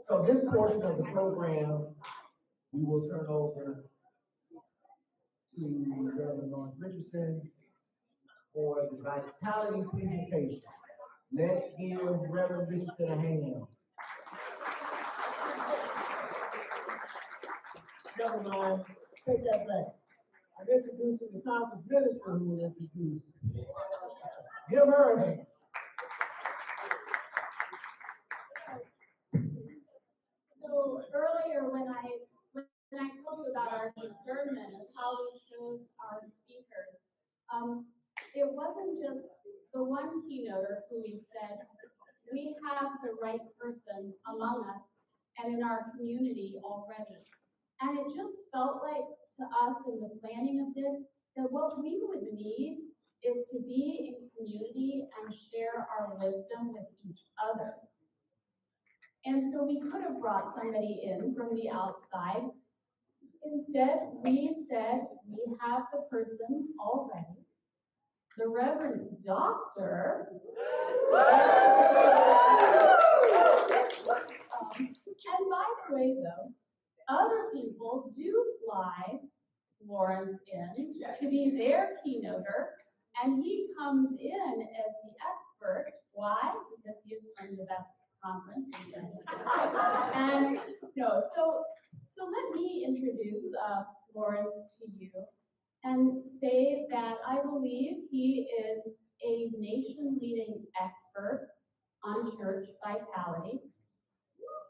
So this portion of the program, we will turn over to Reverend Lawrence Richardson for the vitality presentation. Let's give Reverend Richardson a hand. Never mind, take that back. I'm introducing the conference minister who will introduce. Give her a hand. So earlier when I told you about our discernment of how we chose our speakers, it wasn't just the one keynoter who we said, we have the right person among us and in our community already. And it just felt like to us in the planning of this, that what we would need is to be in community and share our wisdom with each other. And so we could have brought somebody in from the outside. Instead, we said we have the persons already. The Reverend Doctor. And by the way, though, other people do fly Lawrence in to be their keynoter, and he comes in as the expert. Why? Because he is from the best conference. And no, so let me introduce Lawrence to you and say that I believe he is a nation-leading expert on church vitality.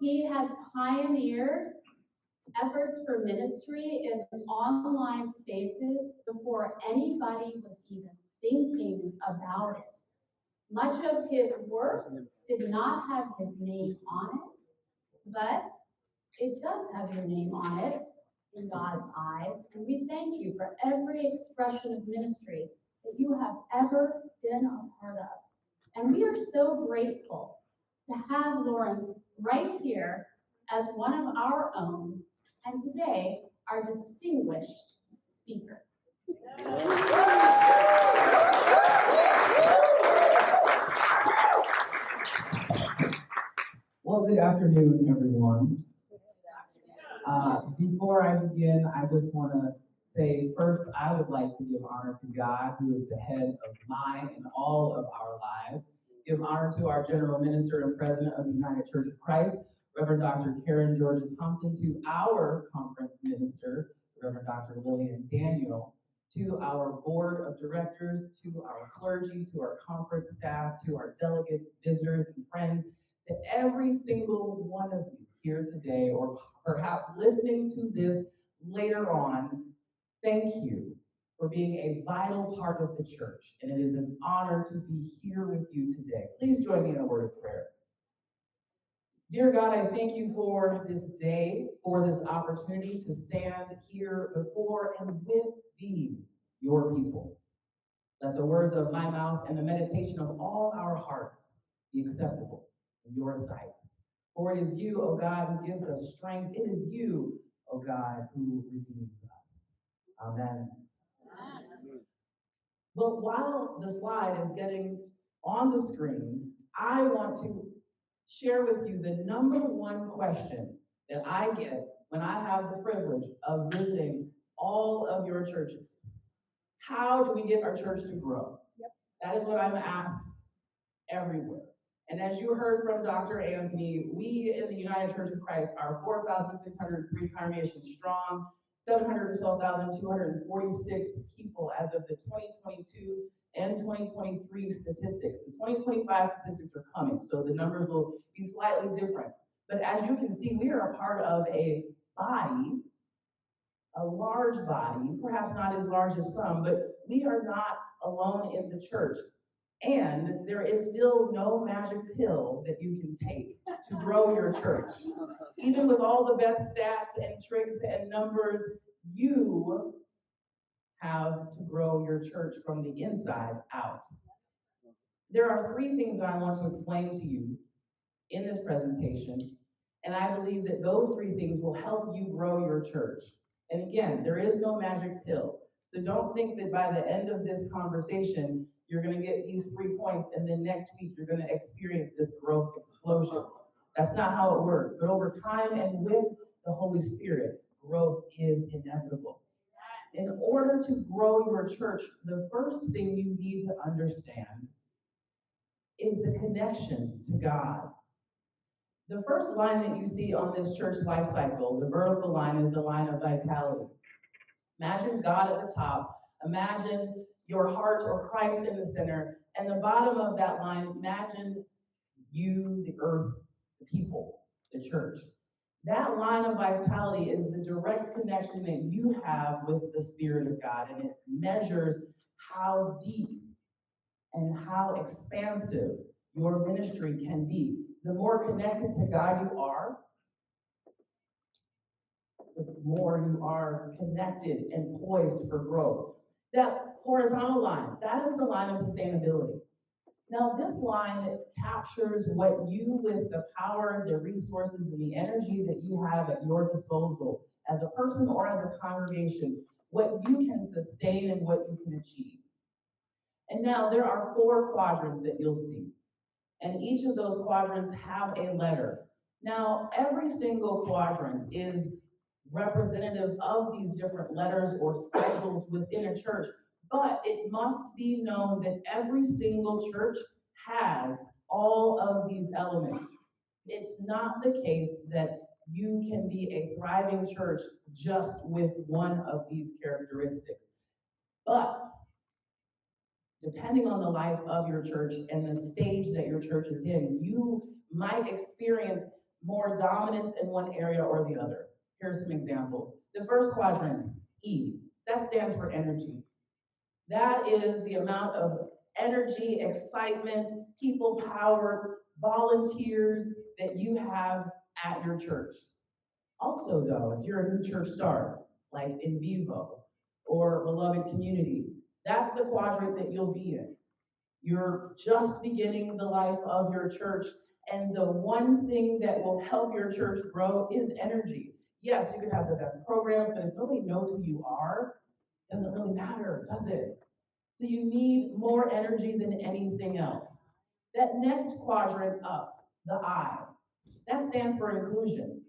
He has pioneered efforts for ministry in online spaces before anybody was even thinking about it. Much of his work did not have his name on it, but it does have your name on it in God's eyes, and we thank you for every expression of ministry that you have ever been a part of. And we are so grateful to have Lawrence right here as one of our own, and today, our distinguished speaker. Well, good afternoon, everyone. Before I begin, I just want to say first, I would like to give honor to God, who is the head of mine and all of our lives. Give honor to our General Minister and President of the United Church of Christ, Reverend Dr. Karen Georgia Thompson, to our conference minister, Reverend Dr. Lillian Daniel, to our board of directors, to our clergy, to our conference staff, to our delegates, visitors, and friends, to every single one of you here today, or perhaps listening to this later on, thank you for being a vital part of the church, and it is an honor to be here with you today. Please join me in a word of prayer. Dear God, I thank you for this day, for this opportunity to stand here before and with these, your people. Let the words of my mouth and the meditation of all our hearts be acceptable in your sight. For it is you, O God, who gives us strength. It is you, O God, who redeems us. Amen. But while the slide is getting on the screen, I want to share with you the number one question that I get when I have the privilege of visiting all of your churches. How do we get our church to grow? That is what I'm asked everywhere. And as you heard from Dr. Anthony, we in the United Church of Christ are 4,603 congregations strong, 712,246 people as of the 2022 and 2023 statistics. The 2025 statistics are coming, so the numbers will be slightly different. But as you can see, we are a part of a body, a large body, perhaps not as large as some, but we are not alone in the church. And there is still no magic pill that you can take to grow your church. Even with all the best stats and tricks and numbers, you have to grow your church from the inside out. There are three things that I want to explain to you in this presentation, and I believe that those three things will help you grow your church. And again, there is no magic pill. So don't think that by the end of this conversation, you're going to get these 3 points, and then next week you're going to experience this growth explosion. That's not how it works. But over time and with the Holy Spirit, growth is inevitable. In order to grow your church, the first thing you need to understand is the connection to God. The first line that you see on this church life cycle, the vertical line, is the line of vitality. Imagine God at the top. Imagine your heart or Christ in the center. And the bottom of that line, imagine you, the earth, the people, the church. That line of vitality is the direct connection that you have with the Spirit of God, and it measures how deep and how expansive your ministry can be. The more connected to God you are, the more you are connected and poised for growth. That horizontal line, that is the line of sustainability. Now, this line captures what you, with the power, the resources, and the energy that you have at your disposal as a person or as a congregation, what you can sustain and what you can achieve. And now there are 4 quadrants that you'll see, and each of those quadrants have a letter. Now, every single quadrant is representative of these different letters or cycles within a church, but it must be known that every single church has all of these elements. It's not the case that you can be a thriving church just with one of these characteristics. But depending on the life of your church and the stage that your church is in, you might experience more dominance in one area or the other. Here are some examples. The first quadrant, E, that stands for energy. That is the amount of energy, excitement, people power, volunteers that you have at your church. Also, though, if you're a new church start, like In Vivo or Beloved Community, that's the quadrant that you'll be in. You're just beginning the life of your church, and the one thing that will help your church grow is energy. Yes, you could have the best programs, but if nobody knows who you are, it doesn't really matter, does it? So you need more energy than anything else. That next quadrant up, the I, that stands for inclusion.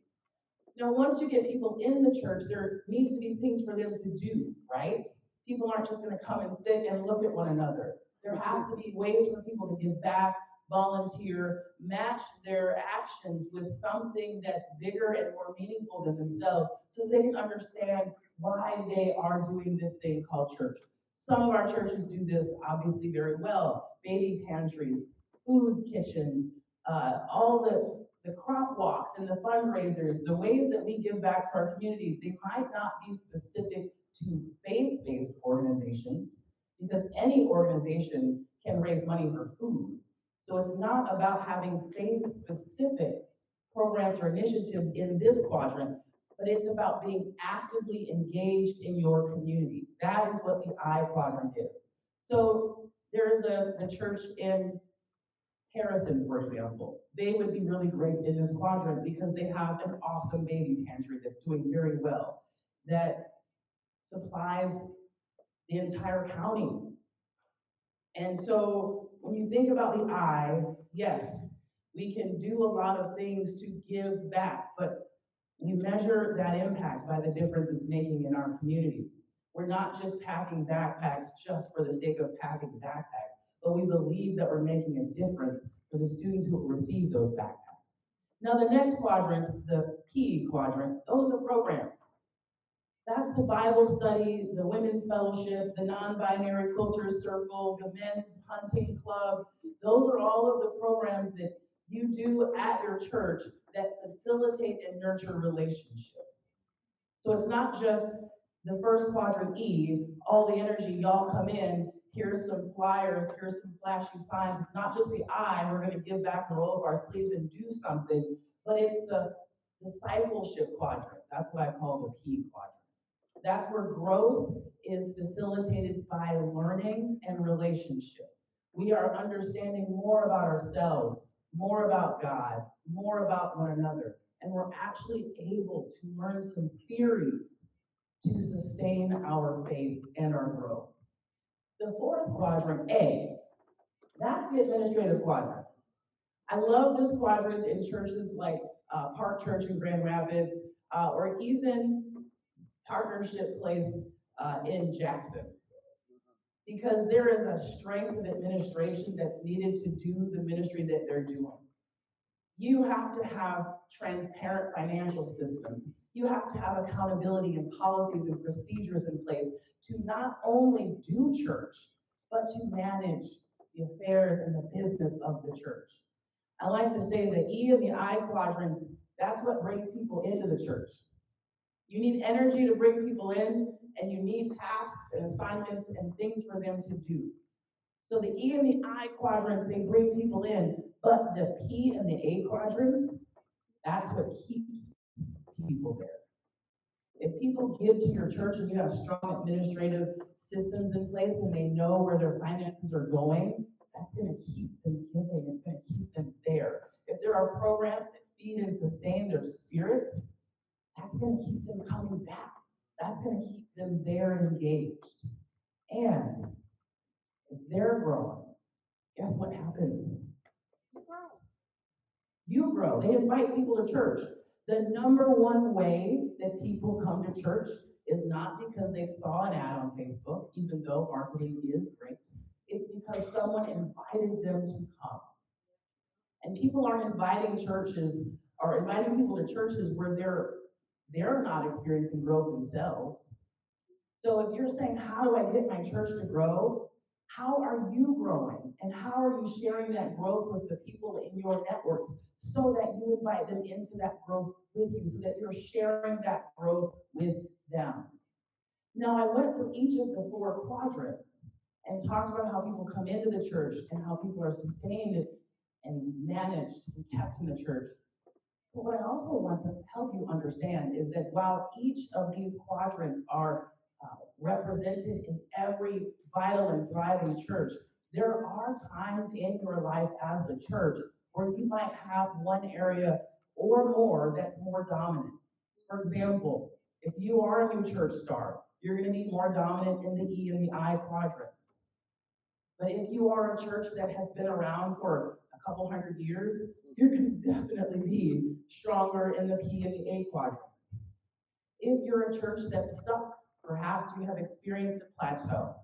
Now, once you get people in the church, there needs to be things for them to do, right? People aren't just going to come and sit and look at one another. There has to be ways for people to give back, volunteer, match their actions with something that's bigger and more meaningful than themselves so they can understand why they are doing this thing called church. Some of our churches do this obviously very well. Baby pantries, food kitchens, all the crop walks and the fundraisers, the ways that we give back to our communities, they might not be specific to faith-based organizations, because any organization can raise money for food. So it's not about having faith-specific programs or initiatives in this quadrant, but it's about being actively engaged in your community. That is what the I quadrant is. So there is a church in Harrison, for example. They would be really great in this quadrant because they have an awesome baby pantry that's doing very well, that supplies the entire county. And so when you think about the I, yes, we can do a lot of things to give back, but we measure that impact by the difference it's making in our communities. We're not just packing backpacks just for the sake of packing backpacks, but we believe that we're making a difference for the students who will receive those backpacks. Now, the next quadrant, the P quadrant, those are the programs. That's the Bible study, the women's fellowship, the non-binary quilters circle, the men's hunting club. Those are all of the programs that you do at your church that facilitate and nurture relationships. So it's not just the first quadrant E, all the energy, y'all come in, here's some flyers, here's some flashy signs. It's not just the I, we're gonna give back and roll up our sleeves and do something, but it's the discipleship quadrant. That's what I call the P quadrant. That's where growth is facilitated by learning and relationship. We are understanding more about ourselves, more about God, more about one another, and we're actually able to learn some theories to sustain our faith and our growth. The fourth quadrant, A, that's the administrative quadrant. I love this quadrant in churches like Park Church in Grand Rapids, or even Partnership Place in Jackson, because there is a strength of administration that's needed to do the ministry that they're doing. You have to have transparent financial systems. You have to have accountability and policies and procedures in place to not only do church, but to manage the affairs and the business of the church. I like to say the E and the I quadrants, that's what brings people into the church. You need energy to bring people in, and you need tasks and assignments and things for them to do. So the E and the I quadrants, they bring people in, but the P and the A quadrants, that's what keeps people there. If people give to your church and you have strong administrative systems in place and they know where their finances are going, that's going to keep them giving. It's going to keep them there. If there are programs that feed and sustain their spirit, that's going to keep them coming back. That's going to keep them there and engaged. And if they're growing, guess what happens? You grow. They invite people to church. The number one way that people come to church is not because they saw an ad on Facebook, even though marketing is great. It's because someone invited them to come. And people aren't inviting churches or inviting people to churches where they're not experiencing growth themselves. So if you're saying, how do I get my church to grow? How are you growing? And how are you sharing that growth with the people in your networks so that you invite them into that growth with you, so that you're sharing that growth with them? Now, I went through each of the four quadrants and talked about how people come into the church and how people are sustained and managed and kept in the church. But what I also want to help you understand is that while each of these quadrants are represented in every vital and thriving church, there are times in your life as a church where you might have one area or more that's more dominant. For example, if you are a new church start, you're going to be more dominant in the E and the I quadrants. But if you are a church that has been around for a couple hundred years, you're going to definitely be stronger in the P and the A quadrants. If you're a church that's stuck, perhaps you have experienced a plateau.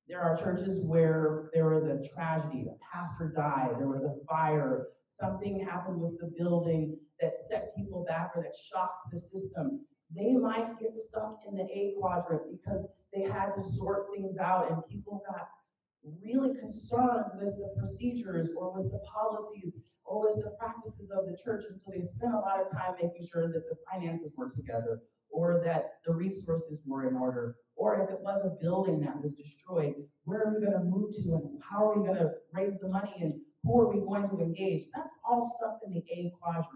There are churches where there was a tragedy, a pastor died, there was a fire, something happened with the building that set people back or that shocked the system. They might get stuck in the A quadrant because they had to sort things out and people got really concerned with the procedures or with the policies or with the practices of the church. And so they spent a lot of time making sure that the finances were together or that the resources were in order. Or if it was a building that was destroyed, where are we going to move to and how are we going to raise the money and who are we going to engage? That's all stuff in the A quadrant.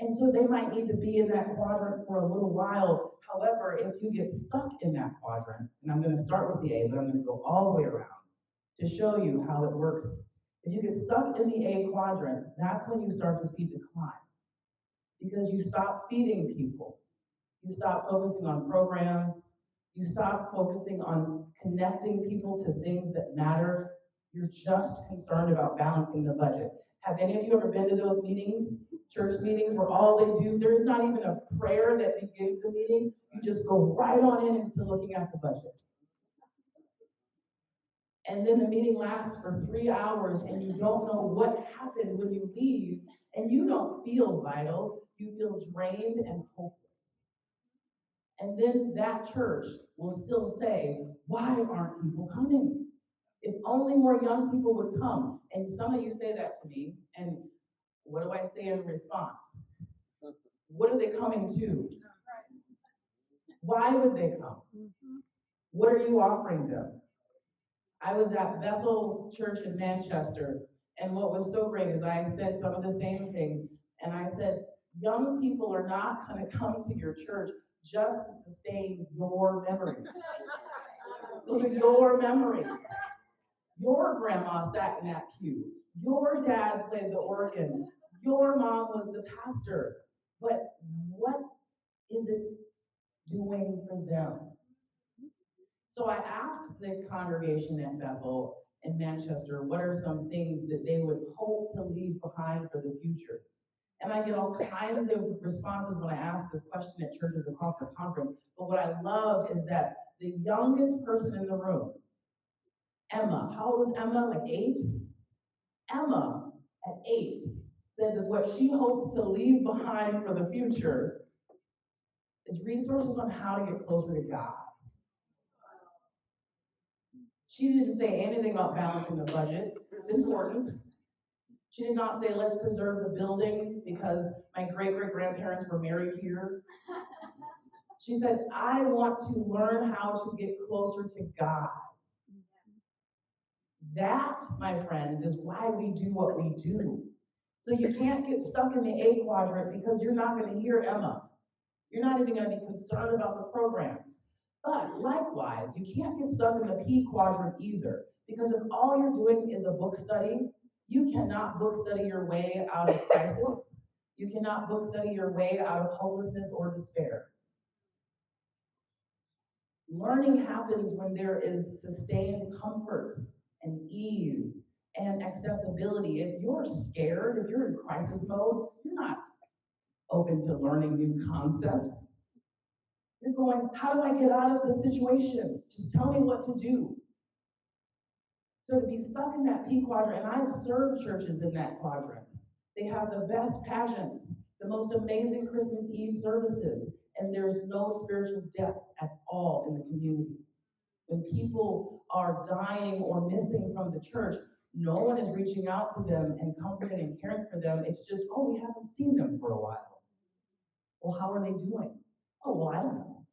And so they might need to be in that quadrant for a little while. However, if you get stuck in that quadrant, and I'm going to start with the A, but I'm going to go all the way around to show you how it works. If you get stuck in the A quadrant, that's when you start to see decline. Because you stop feeding people. You stop focusing on programs. You stop focusing on connecting people to things that matter. You're just concerned about balancing the budget. Have any of you ever been to those meetings, church meetings, where all they do, there's not even a prayer that begins the meeting. You just go right on in into looking at the budget. And then the meeting lasts for 3 hours and you don't know what happened when you leave, and you don't feel vital, you feel drained and hopeless. And then that church will still say, why aren't people coming? If only more young people would come. And some of you say that to me, and what do I say in response? What are they coming to? Why would they come? What are you offering them? I was at Bethel Church in Manchester, and what was so great is I said some of the same things, and I said, young people are not going to come to your church just to sustain your memories. Those are your memories. Your grandma sat in that pew. Your dad played the organ. Your mom was the pastor. But what is it doing for them? So I asked the congregation at Bethel, in Manchester, what are some things that they would hope to leave behind for the future? And I get all kinds of responses when I ask this question at churches across the conference. But what I love is that the youngest person in the room, Emma, how old was Emma? Like 8? Emma, at 8, said that what she hopes to leave behind for the future is resources on how to get closer to God. She didn't say anything about balancing the budget. It's important. She did not say, let's preserve the building because my great-great-grandparents were married here. She said, I want to learn how to get closer to God. That, my friends, is why we do what we do. So you can't get stuck in the A quadrant because you're not going to hear Emma. You're not even going to be concerned about the programs. But likewise, you can't get stuck in the P quadrant either, because if all you're doing is a book study, you cannot book study your way out of crisis. You cannot book study your way out of hopelessness or despair. Learning happens when there is sustained comfort and ease and accessibility. If you're scared, if you're in crisis mode, you're not open to learning new concepts. You're going, how do I get out of this situation? Just tell me what to do. So to be stuck in that P quadrant, and I've served churches in that quadrant. They have the best pageants, the most amazing Christmas Eve services, and there's no spiritual depth at all in the community. When people are dying or missing from the church, no one is reaching out to them and comforting and caring for them. It's just, oh, we haven't seen them for a while. Well, how are they doing? Oh, well, I don't know.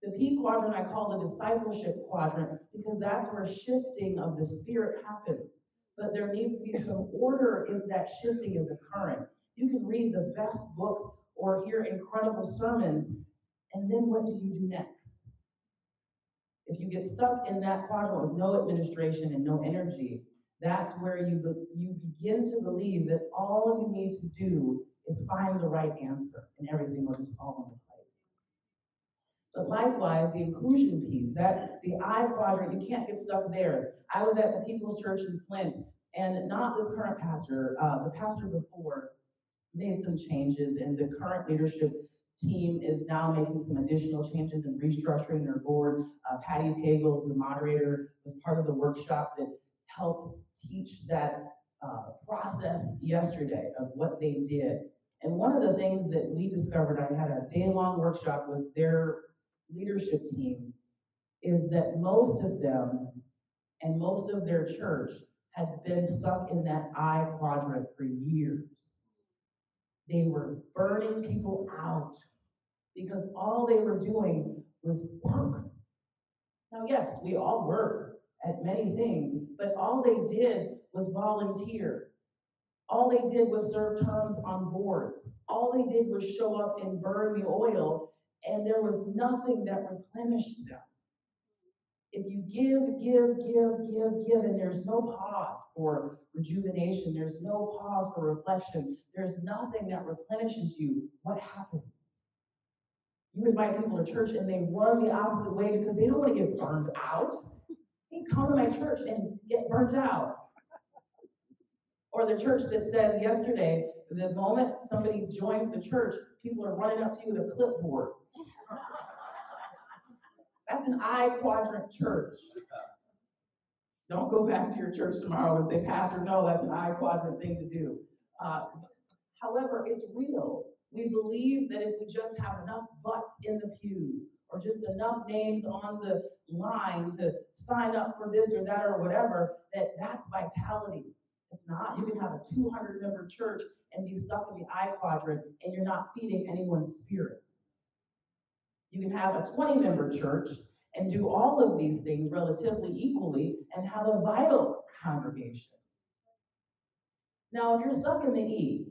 The P quadrant I call the discipleship quadrant because that's where shifting of the spirit happens. But there needs to be some order if that shifting is occurring. You can read the best books or hear incredible sermons, and then what do you do next? If you get stuck in that quadrant with no administration and no energy, that's where you begin to believe that all you need to do is find the right answer, and everything will just fall into place. But likewise, the inclusion piece, that the I quadrant, you can't get stuck there. I was at the People's Church in Flint, and not this current pastor, the pastor before made some changes, and the current leadership team is now making some additional changes and restructuring their board. Patty Pagels, the moderator, was part of the workshop that helped teach that process yesterday of what they did. And one of the things that we discovered, I had a day-long workshop with their leadership team, is that most of them and most of their church had been stuck in that I quadrant for years. They were burning people out because all they were doing was work. Now, yes, we all work at many things, but all they did was volunteer. All they did was serve terms on boards. All they did was show up and burn the oil, and there was nothing that replenished them. If you give, and there's no pause for rejuvenation, there's no pause for reflection, there's nothing that replenishes you, what happens? You invite people to church and they run the opposite way because they don't want to get burned out. They come to my church and get burnt out. Or the church that said yesterday, the moment somebody joins the church, people are running up to you with a clipboard. That's an I quadrant church. Don't go back to your church tomorrow and say, Pastor, no, that's an I quadrant thing to do. However, it's real. We believe that if we just have enough butts in the pews or just enough names on the line to sign up for this or that or whatever, that's vitality. It's not. You can have a 200-member church and be stuck in the I quadrant and you're not feeding anyone's spirits. You can have a 20-member church and do all of these things relatively equally and have a vital congregation. Now, if you're stuck in the E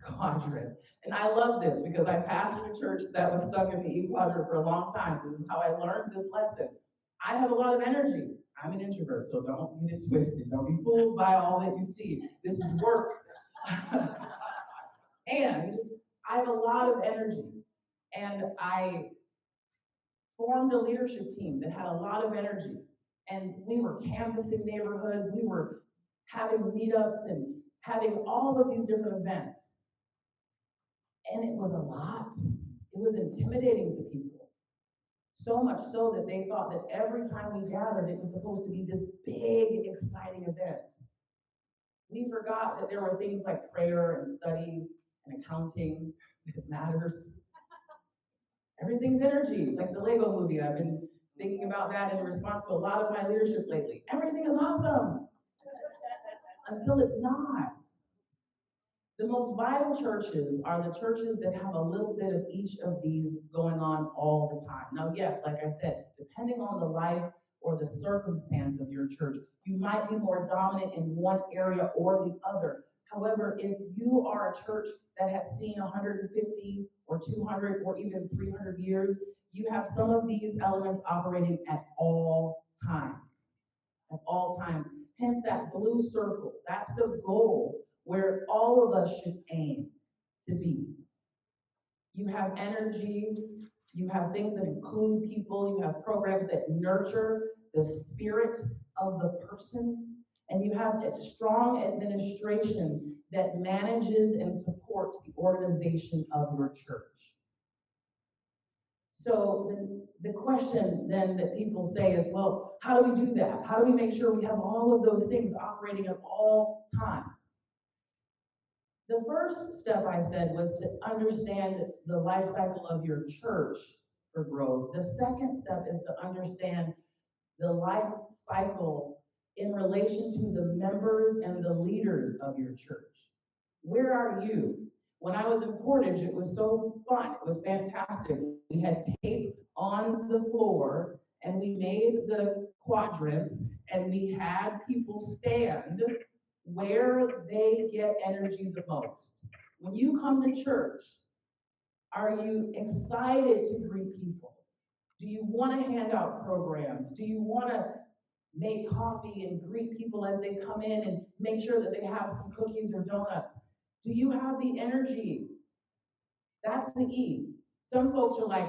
quadrant, and I love this because I pastored a church that was stuck in the E quadrant for a long time, so this is how I learned this lesson. I have a lot of energy. I'm an introvert, so don't get it twisted. Don't be fooled by all that you see. This is work. And I have a lot of energy. And I formed a leadership team that had a lot of energy. And we were canvassing neighborhoods, we were having meetups and having all of these different events. And it was a lot. It was intimidating to people. So much so that they thought that every time we gathered, it was supposed to be this big, exciting event. We forgot that there were things like prayer and study and accounting that matters. Everything's energy, like the Lego movie. I've been thinking about that in response to a lot of my leadership lately. Everything is awesome until it's not. The most vital churches are the churches that have a little bit of each of these going on all the time. Now, yes, like I said, depending on the life or the circumstance of your church, you might be more dominant in one area or the other. However, if you are a church that has seen 150 or 200 or even 300 years, you have some of these elements operating at all times. At all times. Hence that blue circle. That's the goal where all of us should aim to be. You have energy, you have things that include people, you have programs that nurture the spirit of the person, and you have a strong administration that manages and supports the organization of your church. So the question then that people say is, well, how do we do that? How do we make sure we have all of those things operating at all times? The first step I said was to understand the life cycle of your church for growth. The second step is to understand the life cycle in relation to the members and the leaders of your church. Where are you? When I was in Portage, it was so fun. It was fantastic. We had tape on the floor and we made the quadrants and we had people stand where they get energy the most. When you come to church, are you excited to greet people? Do you want to hand out programs? Do you want to make coffee and greet people as they come in and make sure that they have some cookies or donuts? Do you have the energy? That's the E. Some folks are like,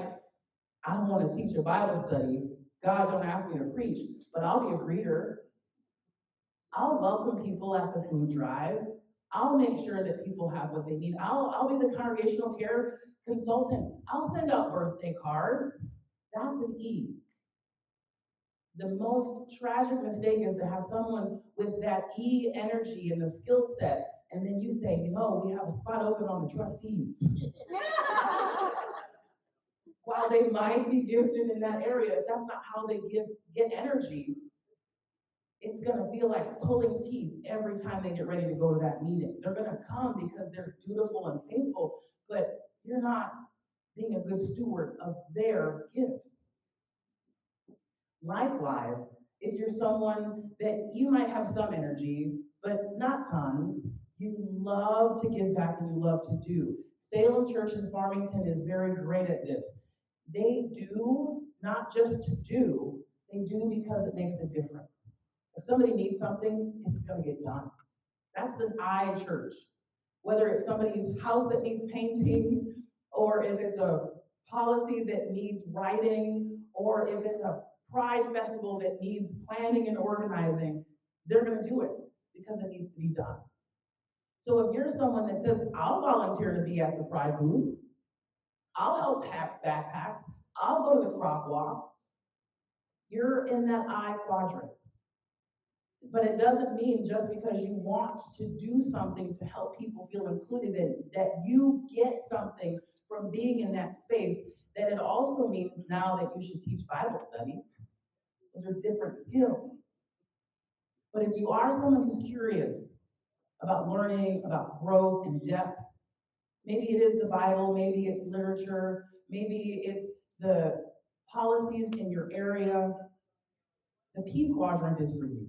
I don't want to teach a Bible study. God, don't ask me to preach, but I'll be a greeter. I'll welcome people at the food drive. I'll make sure that people have what they need. I'll be the congregational care consultant. I'll send out birthday cards. That's an E. The most tragic mistake is to have someone with that E energy and the skill set, and then you say, we have a spot open on the trustees. While they might be gifted in that area, if that's not how they get energy, it's going to feel like pulling teeth every time they get ready to go to that meeting. They're going to come because they're dutiful and faithful, but you're not being a good steward of their gifts. Likewise, if you're someone that you might have some energy, but not tons, you love to give back and you love to do. Salem Church in Farmington is very great at this. They do not just to do, they do because it makes a difference. If somebody needs something, it's going to get done. That's an I church. Whether it's somebody's house that needs painting, or if it's a policy that needs writing, or if it's a pride festival that needs planning and organizing, they're going to do it because it needs to be done. So if you're someone that says, I'll volunteer to be at the pride booth, I'll help pack backpacks, I'll go to the crop walk, you're in that I quadrant. But it doesn't mean just because you want to do something to help people feel included in that you get something from being in that space, that it also means now that you should teach Bible study. Those are different skills. But if you are someone who's curious about learning, about growth and depth, maybe it is the Bible, maybe it's literature, maybe it's the policies in your area, the P quadrant is for you.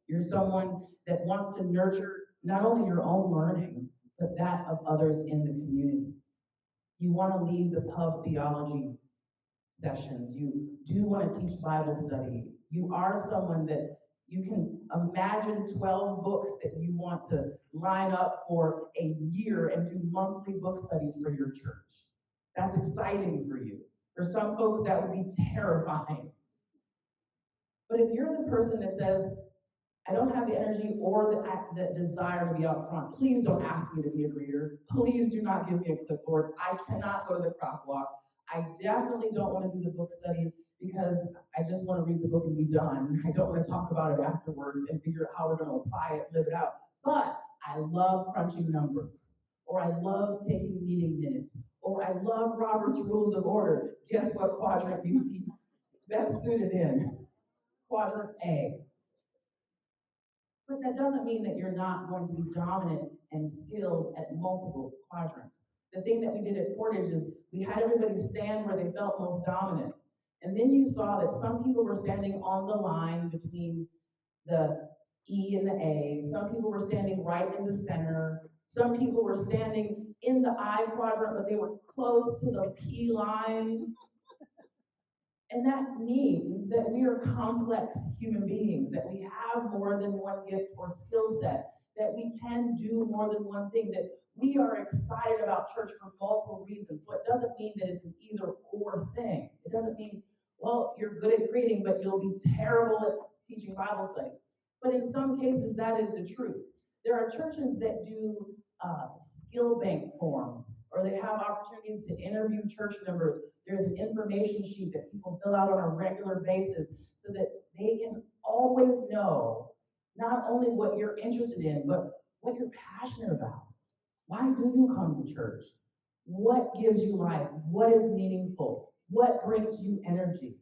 You're someone that wants to nurture not only your own learning, but that of others in the community. You want to lead the pub theology sessions. You do want to teach Bible study. You are someone that you can imagine 12 books that you want to line up for a year and do monthly book studies for your church. That's exciting for you. For some folks, that would be terrifying. But if you're the person that says, I don't have the energy or the desire to be out front, please don't ask me to be a greeter. Please do not give me a clipboard. I cannot go to the crock walk. I definitely don't want to do the book study because I just want to read the book and be done. I don't want to talk about it afterwards and figure out how we're going to apply it, live it out. But I love crunching numbers, or I love taking meeting minutes, or I love Robert's Rules of Order. Guess what quadrant you be best suited in? Quadrant A. But that doesn't mean that you're not going to be dominant and skilled at multiple quadrants. The thing that we did at Portage is we had everybody stand where they felt most dominant. And then you saw that some people were standing on the line between the E and the A. Some people were standing right in the center. Some people were standing in the I quadrant, but they were close to the P line. And that means that we are complex human beings, that we have more than one gift or skill set, that we can do more than one thing, that we are excited about church for multiple reasons. So it doesn't mean that it's an either or thing. It doesn't mean, well, you're good at greeting, but you'll be terrible at teaching Bible study. But in some cases, that is the truth. There are churches that do skill bank forms, or they have opportunities to interview church members. There's an information sheet that people fill out on a regular basis so that they can always know not only what you're interested in, but what you're passionate about. Why do you come to church? What gives you life? What is meaningful? What brings you energy?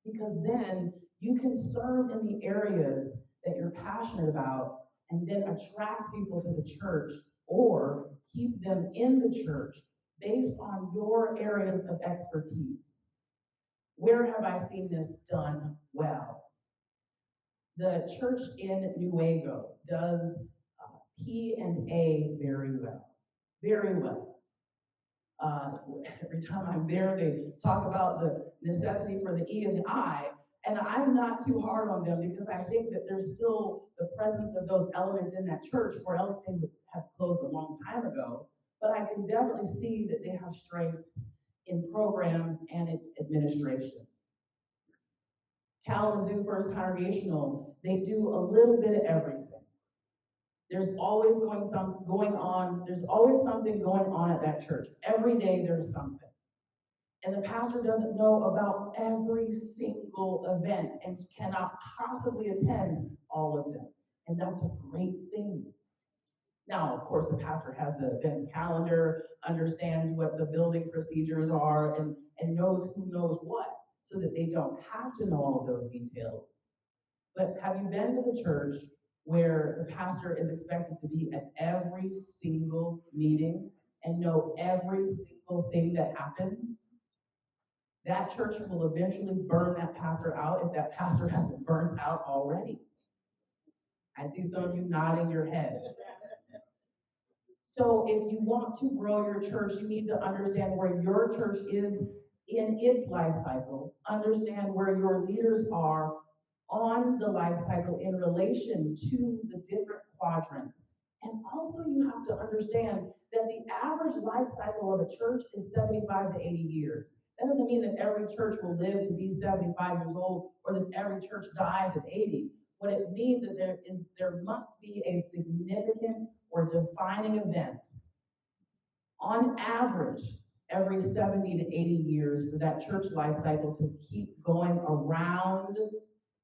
Because then you can serve in the areas that you're passionate about and then attract people to the church or keep them in the church based on your areas of expertise. Where have I seen this done well? The church in Nuevo does P and A very well, very well. Every time I'm there, they talk about the necessity for the E and the I, and I'm not too hard on them because I think that there's still the presence of those elements in that church, or else they would have closed a long time ago. But I can definitely see that they have strengths in programs and in administration. Kalamazoo First Congregational, they do a little bit of everything. There's always there's always something going on at that church. Every day there's something. And the pastor doesn't know about every single event and cannot possibly attend all of them. And that's a great thing. Now, of course, the pastor has the events calendar, understands what the building procedures are, and knows who knows what, so that they don't have to know all of those details. But have you been to the church where the pastor is expected to be at every single meeting and know every single thing that happens? That church will eventually burn that pastor out if that pastor hasn't burned out already. I see some of you nodding your heads. So if you want to grow your church, you need to understand where your church is in its life cycle, understand where your leaders are on the life cycle in relation to the different quadrants. And also you have to understand that the average life cycle of a church is 75 to 80 years. That doesn't mean that every church will live to be 75 years old or that every church dies at 80. What it means is there must be a significant or defining event on average every 70 to 80 years for that church life cycle to keep going around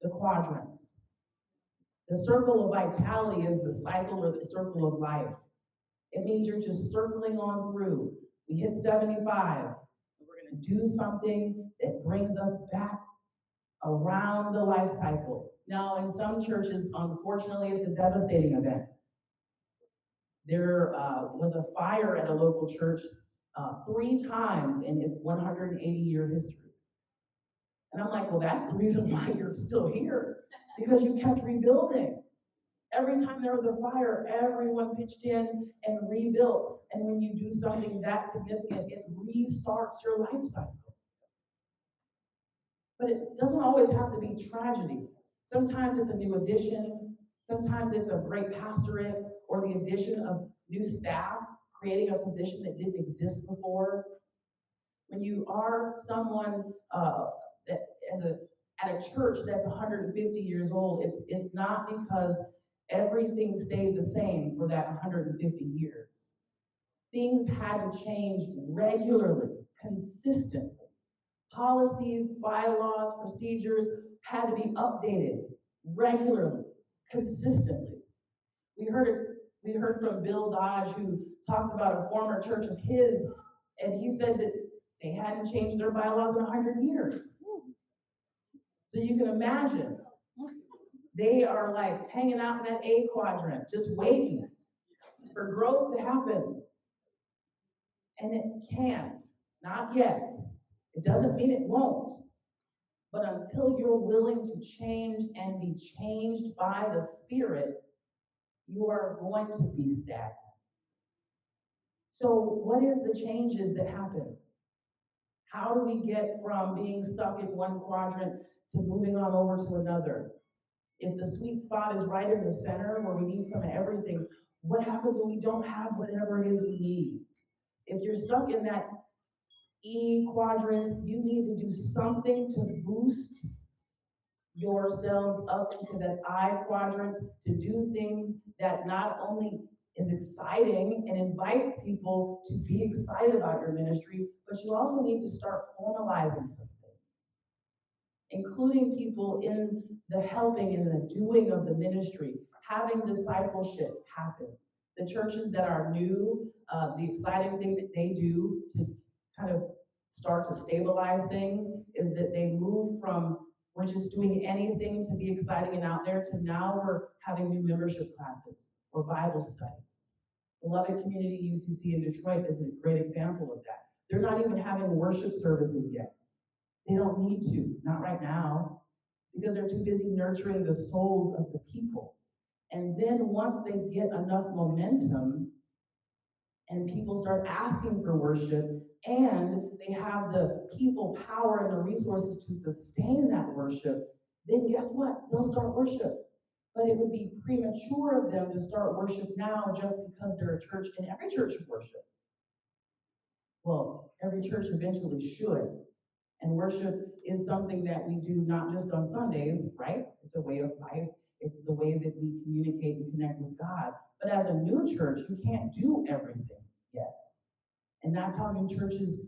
the quadrants. The circle of vitality is the cycle or the circle of life. It means you're just circling on through. We hit 75, and we're going to do something that brings us back around the life cycle. Now, in some churches, unfortunately, it's a devastating event. There was a fire at a local church 3 times in its 180-year history. And I'm like, well, that's the reason why you're still here, because you kept rebuilding. Every time there was a fire, everyone pitched in and rebuilt. And when you do something that significant, it restarts your life cycle. But it doesn't always have to be tragedy. Sometimes it's a new addition. Sometimes it's a great pastorate or the addition of new staff, creating a position that didn't exist before. When you are someone that as a at a church that's 150 years old, it's not because everything stayed the same for that 150 years. Things had to change regularly, consistently. Policies, bylaws, procedures had to be updated regularly, consistently. We heard it, we heard from Bill Dodge, who talked about a former church of his, and he said that they hadn't changed their bylaws in 100 years. So you can imagine, they are like hanging out in that A quadrant, just waiting for growth to happen. And it can't, not yet. It doesn't mean it won't. But until you're willing to change and be changed by the Spirit, you are going to be stagnant. So what is the changes that happen? How do we get from being stuck in one quadrant to moving on over to another? If the sweet spot is right in the center where we need some of everything, what happens when we don't have whatever it is we need? If you're stuck in that E quadrant, you need to do something to boost yourselves up into that I quadrant, to do things that not only is exciting and invites people to be excited about your ministry, but you also need to start formalizing some things, including people in the helping and the doing of the ministry, having discipleship happen. The churches that are new, the exciting thing that they do to kind of start to stabilize things is that they move from we're just doing anything to be exciting and out there to now we're having new membership classes or Bible studies. Beloved Community UCC in Detroit is a great example of that. They're not even having worship services yet. They don't need to, not right now, because they're too busy nurturing the souls of the people. And then once they get enough momentum and people start asking for worship and they have the people power and the resources to sustain that worship, then guess what? They'll start worship. But it would be premature of them to start worship now just because they're a church, and every church should worship. Well, every church eventually should. And worship is something that we do not just on Sundays, right? It's a way of life. It's the way that we communicate and connect with God. But as a new church, you can't do everything yet. And that's how new churches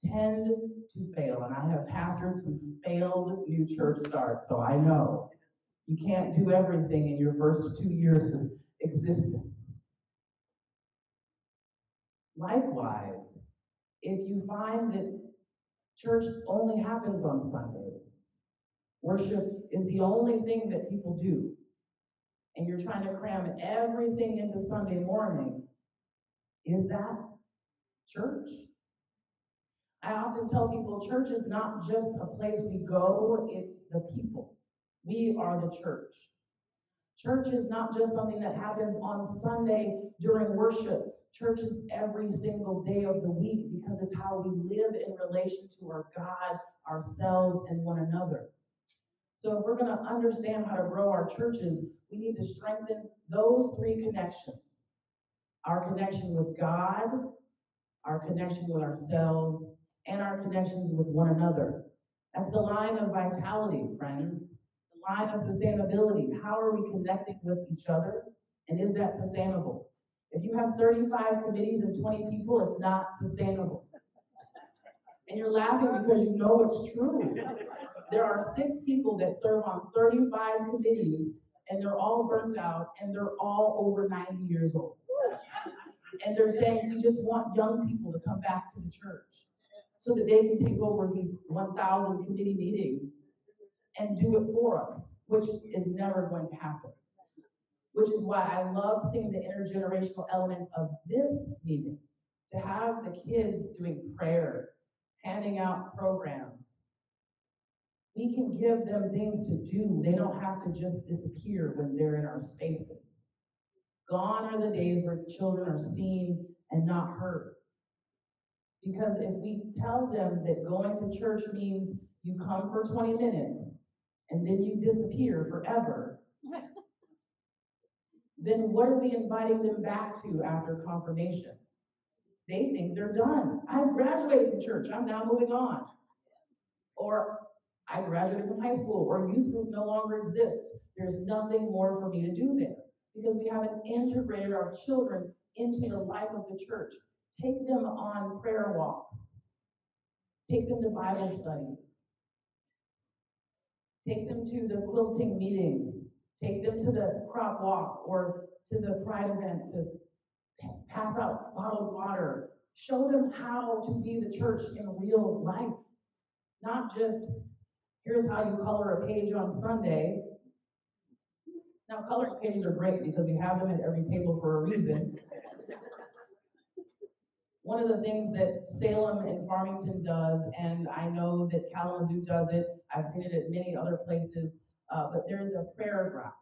tend to fail. And I have pastored some failed new church starts, so I know you can't do everything in your first 2 years of existence. Likewise, if you find that church only happens on Sundays, worship is the only thing that people do, and you're trying to cram everything into Sunday morning, is that church? I often tell people church is not just a place we go, it's the people. We are the church. Church is not just something that happens on Sunday during worship. Church is every single day of the week because it's how we live in relation to our God, ourselves, and one another. So if we're going to understand how to grow our churches, we need to strengthen those three connections. Our connection with God, our connection with ourselves, and our connections with one another. That's the line of vitality, friends. The line of sustainability. How are we connecting with each other? And is that sustainable? If you have 35 committees and 20 people, it's not sustainable. And you're laughing because you know it's true. There are 6 people that serve on 35 committees, and they're all burnt out, and they're all over 90 years old. And they're saying, we just want young people to come back to the church so that they can take over these 1,000 committee meetings and do it for us, which is never going to happen. Which is why I love seeing the intergenerational element of this meeting, to have the kids doing prayer, handing out programs. We can give them things to do. They don't have to just disappear when they're in our spaces. Gone are the days where children are seen and not heard. Because if we tell them that going to church means you come for 20 minutes and then you disappear forever, then what are we inviting them back to after confirmation? They think they're done. I've graduated from church. I'm now moving on. Or I graduated from high school, or youth group no longer exists. There's nothing more for me to do there because we haven't integrated our children into the life of the church. Take them on prayer walks. Take them to Bible studies. Take them to the quilting meetings. Take them to the crop walk or to the pride event to pass out bottled water. Show them how to be the church in real life, not just here's how you color a page on Sunday. Now, coloring pages are great because we have them at every table for a reason. One of the things that Salem and Farmington does, and I know that Kalamazoo does it, I've seen it at many other places, but there's a prayer ground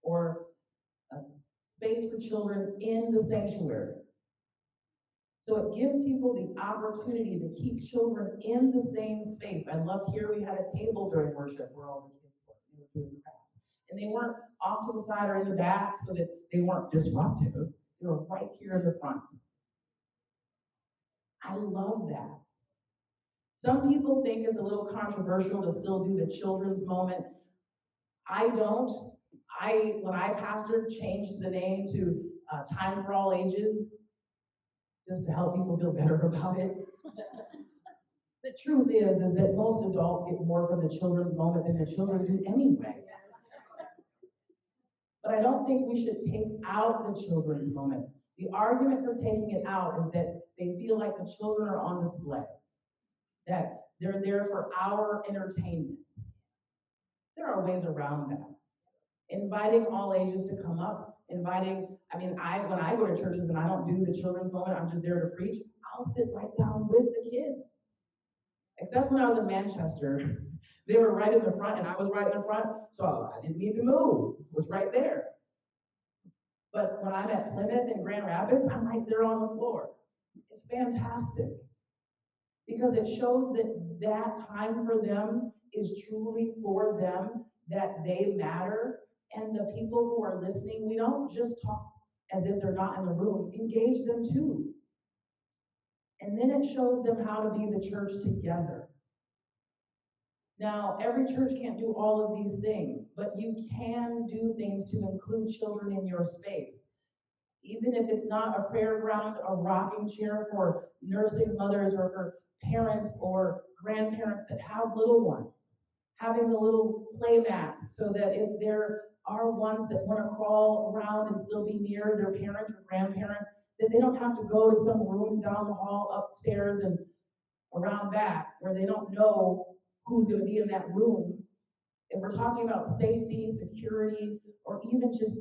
or a space for children in the sanctuary. So it gives people the opportunity to keep children in the same space. I loved here we had a table during worship where all the kids were doing crafts. And they weren't off to the side or in the back so that they weren't disruptive. They were right here in the front. I love that. Some people think it's a little controversial to still do the children's moment. I don't. When I pastored, changed the name to Time for All Ages, just to help people feel better about it. The truth is that most adults get more from the children's moment than the children do anyway. But I don't think we should take out the children's moment. The argument for taking it out is that they feel like the children are on display, that they're there for our entertainment. There are ways around that. Inviting all ages to come up, when I go to churches and I don't do the children's moment, I'm just there to preach, I'll sit right down with the kids. Except when I was in Manchester, they were right in the front and I was right in the front, so I didn't need to move. It was right there. But when I'm at Plymouth and Grand Rapids, I'm right there on the floor. It's fantastic because it shows that time for them is truly for them, that they matter, and the people who are listening, we don't just talk as if they're not in the room, engage them too. And then it shows them how to be the church together. Now, every church can't do all of these things, but you can do things to include children in your space. Even if it's not a prayer ground, a rocking chair for nursing mothers or for parents or grandparents that have little ones. Having the little play mats so that if there are ones that want to crawl around and still be near their parent or grandparent, that they don't have to go to some room down the hall, upstairs, and around back where they don't know who's going to be in that room. If we're talking about safety, security, or even just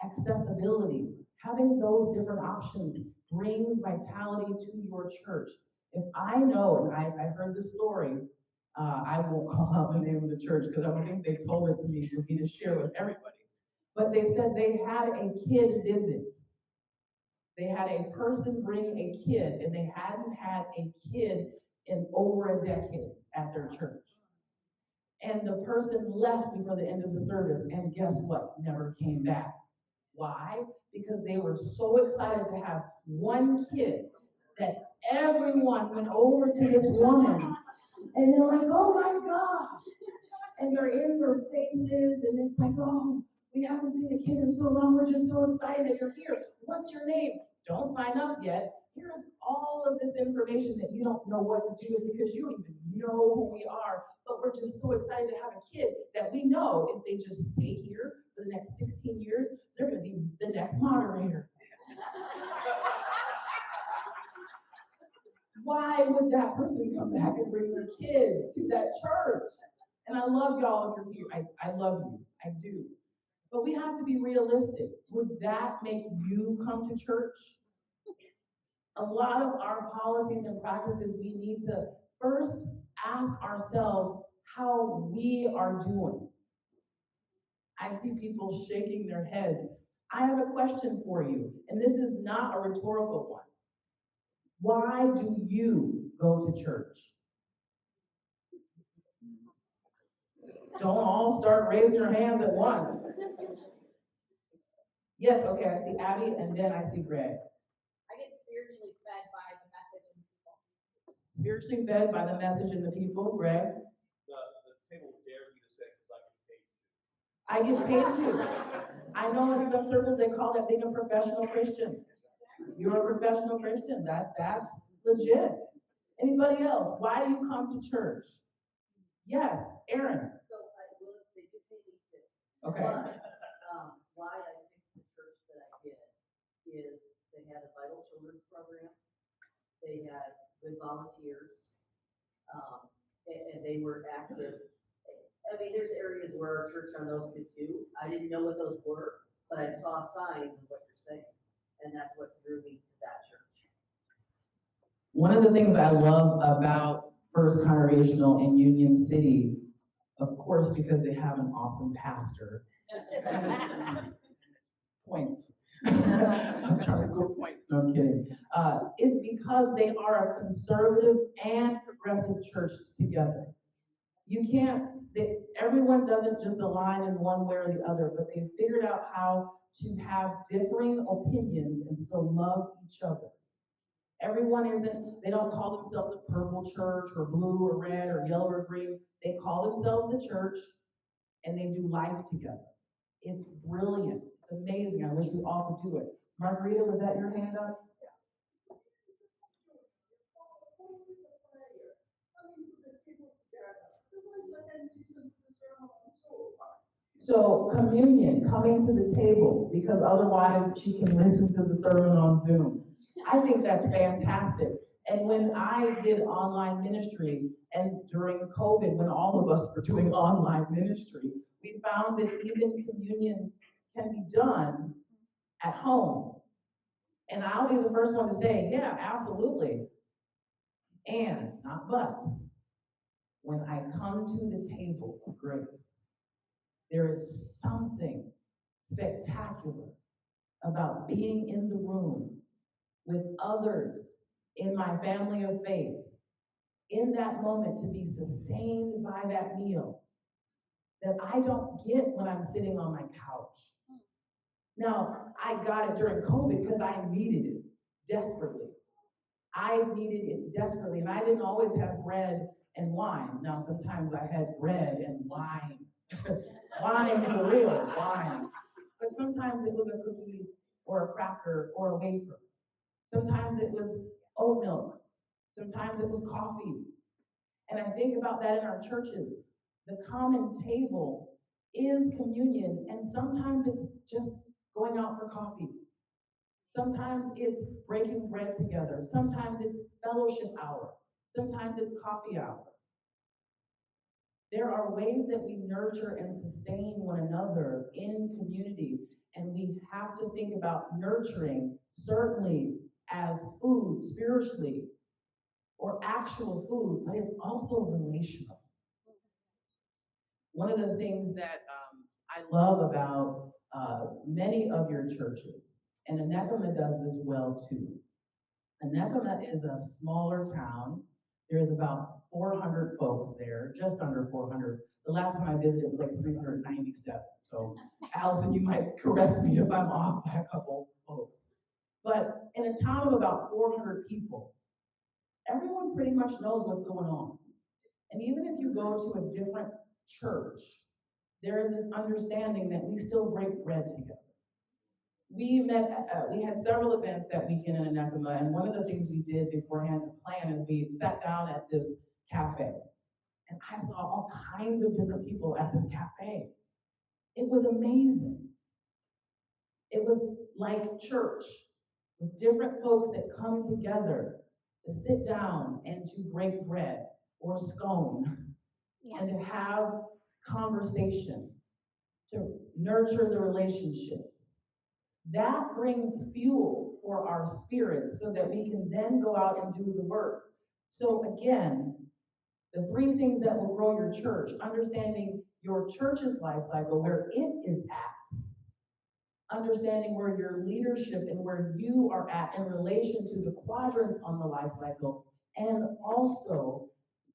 accessibility, having those different options brings vitality to your church. If I know, and I heard this story, I won't call out the name of the church because I don't think they told it to me for me to share with everybody. But they said they had a kid visit. They had a person bring a kid, and they hadn't had a kid in over a decade at their church. And the person left before the end of the service, and guess what? Never came back. Why? Because they were so excited to have one kid that everyone went over to this woman, and they're like, oh my gosh. And they're in their faces, and it's like, oh, we haven't seen a kid in so long. We're just so excited that you're here. What's your name? Don't sign up yet. Here's all of this information that you don't know what to do with because you don't even know who we are. But we're just so excited to have a kid that we know if they just stay here for the next 16 years, they're going to be the next moderator. Why would that person come back and bring their kid to that church? And I love y'all if you're here. I love you. I do. But we have to be realistic. Would that make you come to church? A lot of our policies and practices, we need to first ask ourselves how we are doing. I see people shaking their heads. I have a question for you, and this is not a rhetorical one. Why do you go to church? Don't all start raising your hands at once. Yes, okay, I see Abby, and then I see Greg. I get spiritually fed by the message in the people. Spiritually fed by the message in the people, Greg? I get paid too. I know in some circles they call that being a professional Christian. You're a professional Christian. That's legit. Anybody else? Why do you come to church? Yes, Aaron. So I will, they do pay me too. Okay. But, why I picked the church that I did is they had a vital children's program. They had good volunteers, and they were active. I mean, there's areas where our church on those could do. I didn't know what those were, but I saw signs of what you're saying, and that's what drew me to that church. One of the things I love about First Congregational in Union City, of course, because they have an awesome pastor. Points. I'm trying to score points. No, I'm kidding. It's because they are a conservative and progressive church together. You can't, everyone doesn't just align in one way or the other, but they've figured out how to have differing opinions and still love each other. Everyone isn't, they don't call themselves a purple church or blue or red or yellow or green. They call themselves a church and they do life together. It's brilliant. It's amazing. I wish we all could do it. Margarita, was that your hand up? So communion, coming to the table, because otherwise she can listen to the sermon on Zoom. I think that's fantastic. And when I did online ministry, and during COVID, when all of us were doing online ministry, we found that even communion can be done at home. And I'll be the first one to say, yeah, absolutely. And, not but, when I come to the table of grace, there is something spectacular about being in the room with others in my family of faith, in that moment to be sustained by that meal that I don't get when I'm sitting on my couch. Now, I got it during COVID because I needed it desperately. I needed it desperately, and I didn't always have bread and wine. Now, sometimes I had bread and wine. Wine for real, wine. But sometimes it was a cookie or a cracker or a wafer. Sometimes it was oat milk. Sometimes it was coffee. And I think about that in our churches. The common table is communion, and sometimes it's just going out for coffee. Sometimes it's breaking bread together. Sometimes it's fellowship hour. Sometimes it's coffee hour. There are ways that we nurture and sustain one another in community, and we have to think about nurturing certainly as food spiritually or actual food, but it's also relational. One of the things that I love about many of your churches, and Anekama does this well too. Anekama is a smaller town. There's about 400 folks there, just under 400. The last time I visited, it was like 397. So, Allison, you might correct me if I'm off by a couple folks. But in a town of about 400 people, everyone pretty much knows what's going on. And even if you go to a different church, there is this understanding that we still break bread together. We had several events that weekend in Anekama, and one of the things we did beforehand to plan is we sat down at this cafe. And I saw all kinds of different people at this cafe. It was amazing. It was like church, with different folks that come together to sit down and to break bread or scone and to have conversation, to nurture the relationships. That brings fuel for our spirits so that we can then go out and do the work. So again, the three things that will grow your church, understanding your church's life cycle, where it is at, understanding where your leadership and where you are at in relation to the quadrants on the life cycle, and also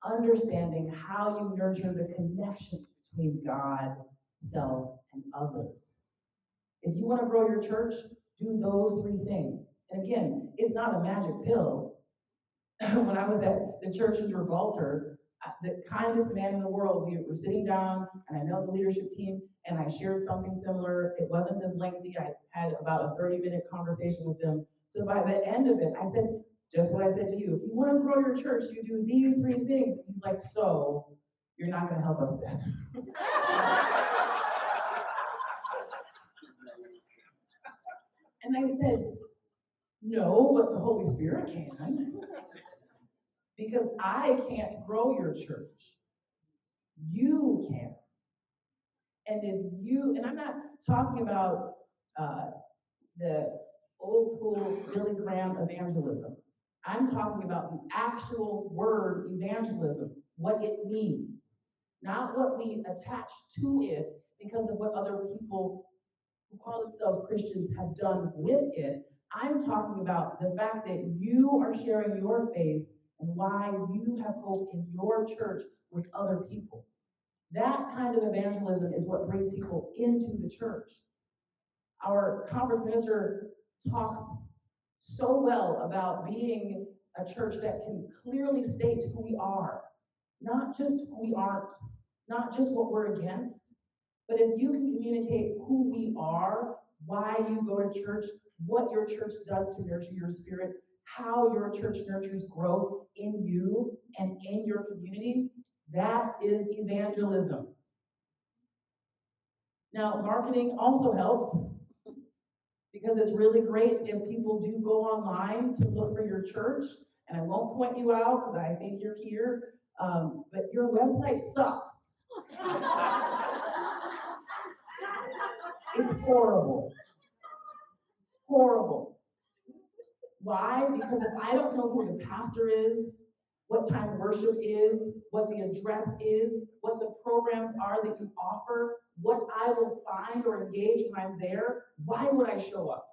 understanding how you nurture the connections between God, self, and others. If you want to grow your church, do those three things. And again, it's not a magic pill. When I was at the church in Gibraltar, The kindest man in the world. We were sitting down, and I met the leadership team, and I shared something similar. It wasn't as lengthy. I had about a 30-minute conversation with them. So by the end of it, I said, just what I said to you. If you want to grow your church, you do these 3 things. He's like, so you're not going to help us then. And I said, no, but the Holy Spirit can. Because I can't grow your church. You can. And if you, and I'm not talking about the old school Billy Graham evangelism. I'm talking about the actual word evangelism, what it means, not what we attach to it because of what other people who call themselves Christians have done with it. I'm talking about the fact that you are sharing your faith and why you have hope in your church with other people. That kind of evangelism is what brings people into the church. Our conference minister talks so well about being a church that can clearly state who we are, not just who we aren't, not just what we're against, but if you can communicate who we are, why you go to church, what your church does to nurture your spirit, how your church nurtures growth in you and in your community, that is evangelism. Now, marketing also helps because it's really great if people do go online to look for your church. And I won't point you out because I think you're here, but your website sucks. It's horrible. Horrible. Why? Because if I don't know who the pastor is, what time worship is, what the address is, what the programs are that you offer, what I will find or engage when I'm there, why would I show up?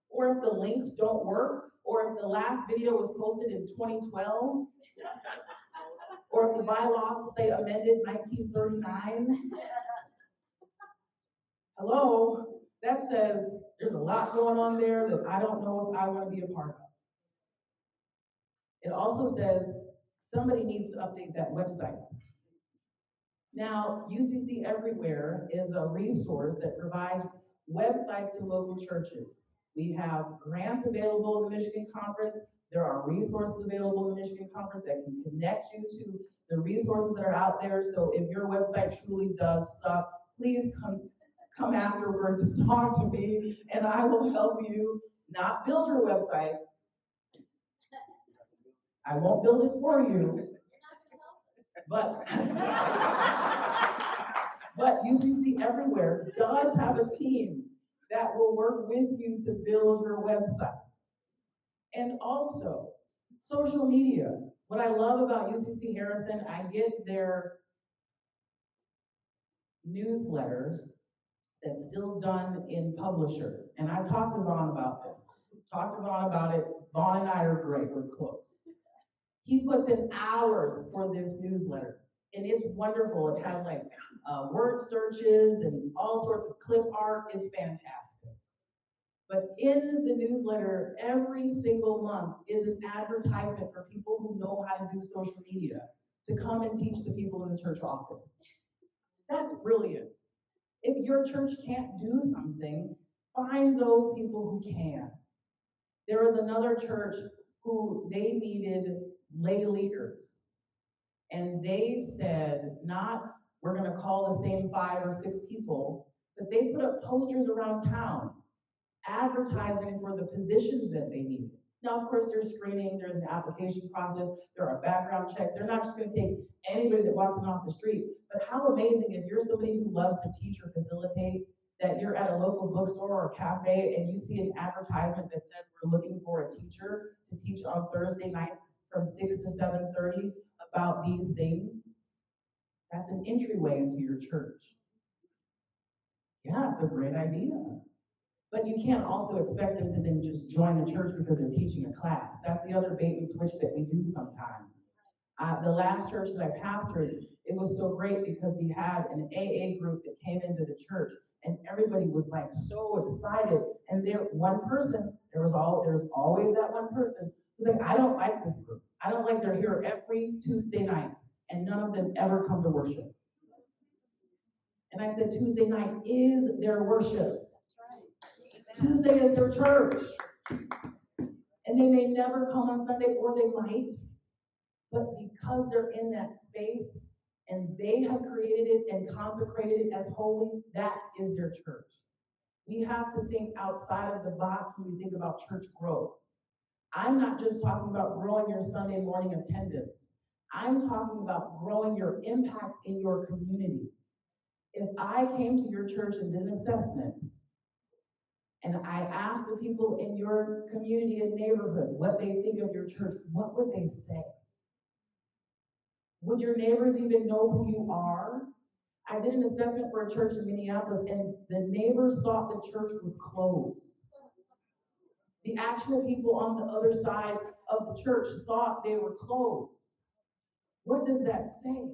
Or if the links don't work, or if the last video was posted in 2012, or if the bylaws say amended 1939. Hello? That says there's a lot going on there that I don't know if I want to be a part of. It also says somebody needs to update that website. Now, UCC Everywhere is a resource that provides websites to local churches. We have grants available in the Michigan Conference. There are resources available in the Michigan Conference that can connect you to the resources that are out there. So if your website truly does suck, please come afterwards and talk to me, and I will help you not build your website. I won't build it for you, but but UCC Everywhere does have a team that will work with you to build your website. And also, social media. What I love about UCC Harrison, I get their newsletter that's still done in Publisher. And I've talked to Vaughn about this. Talked to Vaughn about it. Vaughn and I are great, we're close. He puts in hours for this newsletter. And it's wonderful. It has like word searches and all sorts of clip art. It's fantastic. But in the newsletter, every single month is an advertisement for people who know how to do social media to come and teach the people in the church office. That's brilliant. If your church can't do something, find those people who can. There was another church who they needed lay leaders. And they said, not we're going to call the same 5 or 6 people, but they put up posters around town advertising for the positions that they need. Now, of course, there's screening, there's an application process, there are background checks. They're not just going to take anybody that walks in off the street. But how amazing if you're somebody who loves to teach or facilitate, that you're at a local bookstore or cafe and you see an advertisement that says we're looking for a teacher to teach on Thursday nights from 6 to 7:30 about these things. That's an entryway into your church. Yeah, it's a great idea. But you can't also expect them to then just join the church because they're teaching a class. That's the other bait and switch that we do sometimes. The last church that I pastored, it was so great because we had an AA group that came into the church, and everybody was like so excited. And there was always that one person who's like, I don't like this group. I don't like they're here every Tuesday night and none of them ever come to worship. And I said, Tuesday night is their worship. Tuesday is their church. And they may never come on Sunday, or they might, but because they're in that space and they have created it and consecrated it as holy, that is their church. We have to think outside of the box when we think about church growth. I'm not just talking about growing your Sunday morning attendance. I'm talking about growing your impact in your community. If I came to your church and did an assessment, and I asked the people in your community and neighborhood what they think of your church, what would they say? Would your neighbors even know who you are? I did an assessment for a church in Minneapolis, and the neighbors thought the church was closed. The actual people on the other side of the church thought they were closed. What does that say?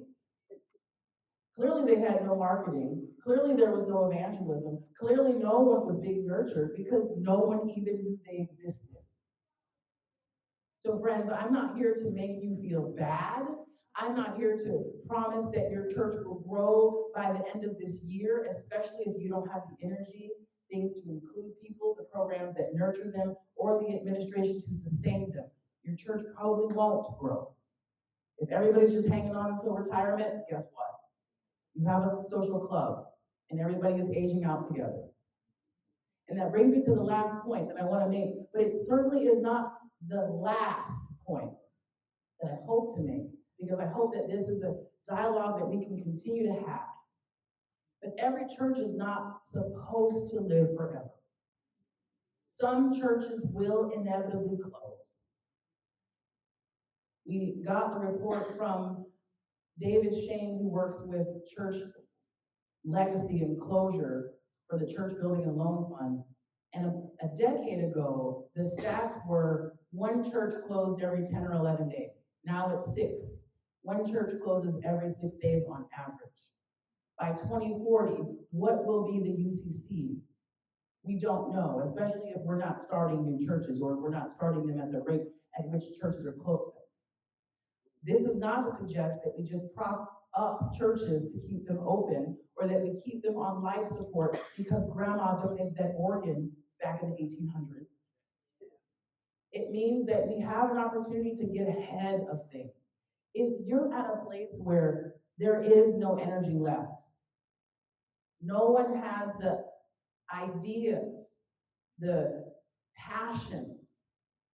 Clearly they had no marketing. Clearly there was no evangelism. Clearly no one was being nurtured because no one even knew they existed. So friends, I'm not here to make you feel bad. I'm not here to promise that your church will grow by the end of this year, especially if you don't have the energy, things to include people, the programs that nurture them, or the administration to sustain them. Your church probably won't grow. If everybody's just hanging on until retirement, guess what? You have a social club, and everybody is aging out together. And that brings me to the last point that I want to make, but it certainly is not the last point that I hope to make, because I hope that this is a dialogue that we can continue to have. But every church is not supposed to live forever. Some churches will inevitably close. We got the report from David Shane, who works with church legacy and closure for the Church Building and Loan Fund. And a decade ago, the stats were one church closed every 10 or 11 days. Now it's 6. One church closes every 6 days on average. By 2040, what will be the UCC? We don't know, especially if we're not starting new churches or if we're not starting them at the rate at which churches are closing. This is not to suggest that we just prop up churches to keep them open or that we keep them on life support because grandma donated that organ back in the 1800s. It means that we have an opportunity to get ahead of things. If you're at a place where there is no energy left, no one has the ideas, the passion,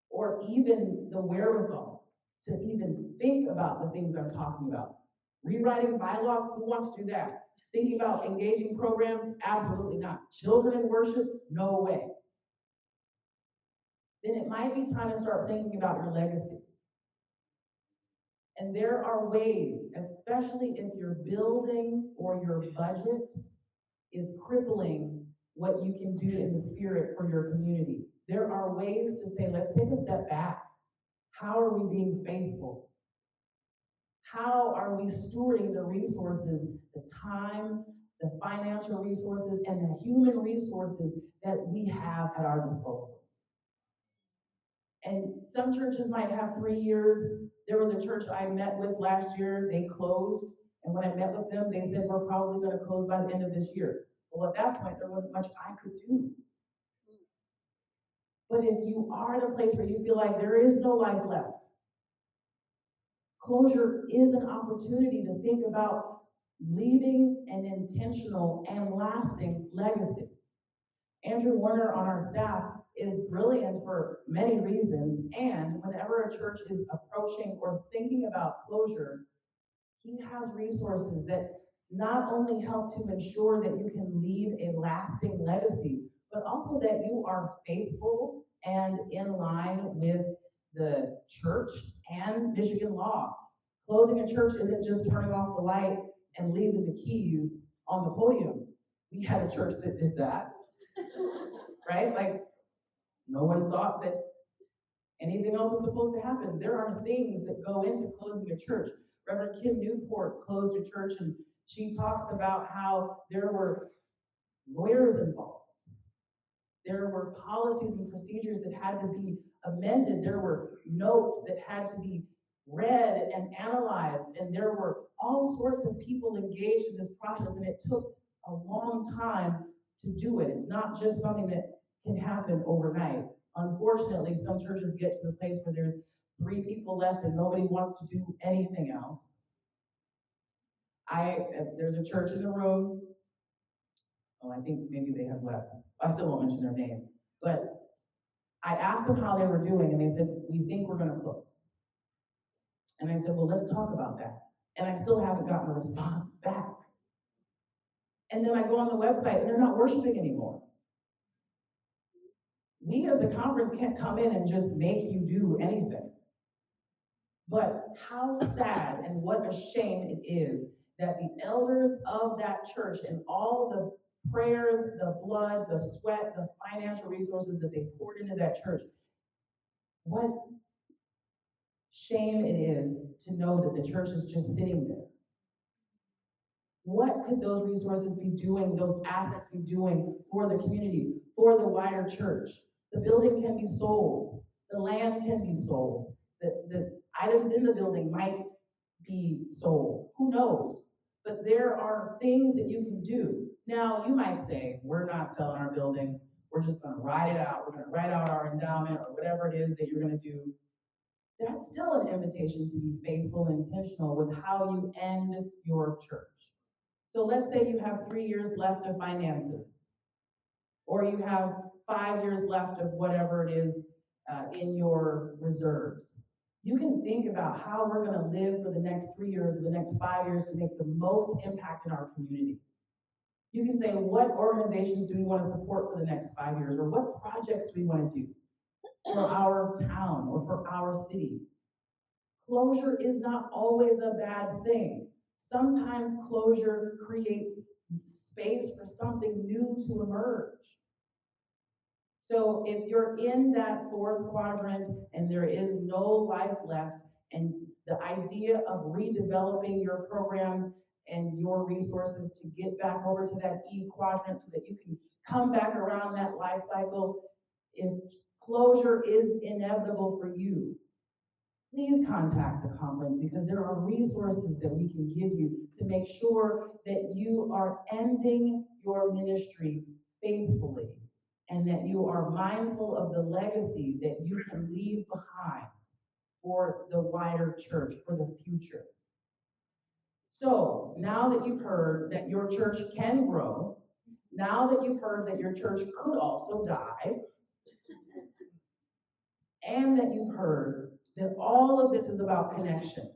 or even the wherewithal to even think about the things I'm talking about. Rewriting bylaws, who wants to do that? Thinking about engaging programs, absolutely not. Children in worship, no way. Then it might be time to start thinking about your legacy. And there are ways, especially if your building or your budget is crippling what you can do in the spirit for your community. There are ways to say, let's take a step back. How are we being faithful? How are we stewarding the resources, the time, the financial resources, and the human resources that we have at our disposal? And some churches might have 3 years. There was a church I met with last year, they closed. And when I met with them, they said, we're probably going to close by the end of this year. Well, at that point, there wasn't much I could do. But if you are at a place where you feel like there is no life left, closure is an opportunity to think about leaving an intentional and lasting legacy. Andrew Warner on our staff is brilliant for many reasons, and whenever a church is approaching or thinking about closure, he has resources that not only help to ensure that you can leave a lasting legacy, but also that you are faithful and in line with the church and Michigan law. Closing a church isn't just turning off the light and leaving the keys on the podium. We had a church that did that, right? Like, no one thought that anything else was supposed to happen. There are things that go into closing a church. Reverend Kim Newport closed a church, and she talks about how there were lawyers involved. There were policies and procedures that had to be amended. There were notes that had to be read and analyzed, and there were all sorts of people engaged in this process, and it took a long time to do it. It's not just something that can happen overnight. Unfortunately, some churches get to the place where there's 3 people left and nobody wants to do anything else. There's a church in the room. Oh, I think maybe they have left. I still won't mention their name. But I asked them how they were doing, and they said, we think we're going to close. And I said, well, let's talk about that. And I still haven't gotten a response back. And then I go on the website, and they're not worshiping anymore. We as a conference can't come in and just make you do anything. But how sad and what a shame it is that the elders of that church and all the prayers, the blood, the sweat, the financial resources that they poured into that church, what shame it is to know that the church is just sitting there. What could those resources be doing, those assets be doing for the community, for the wider church? The building can be sold. The land can be sold. The items in the building might be sold. Who knows? But there are things that you can do. Now, you might say, we're not selling our building. We're just going to ride it out. We're going to write out our endowment or whatever it is that you're going to do. That's still an invitation to be faithful and intentional with how you end your church. So let's say you have 3 years left of finances, or you have 5 years left of whatever it is in your reserves. You can think about how we're going to live for the next 3 years, or the next 5 years to make the most impact in our community. You can say, what organizations do we want to support for the next 5 years, or what projects do we want to do for our town or for our city? Closure is not always a bad thing. Sometimes closure creates space for something new to emerge. So if you're in that 4th quadrant and there is no life left, and the idea of redeveloping your programs and your resources to get back over to that E quadrant so that you can come back around that life cycle, if closure is inevitable for you, please contact the conference, because there are resources that we can give you to make sure that you are ending your ministry faithfully and that you are mindful of the legacy that you can leave behind for the wider church, for the future. So now that you've heard that your church can grow, now that you've heard that your church could also die, and that you've heard that all of this is about connection,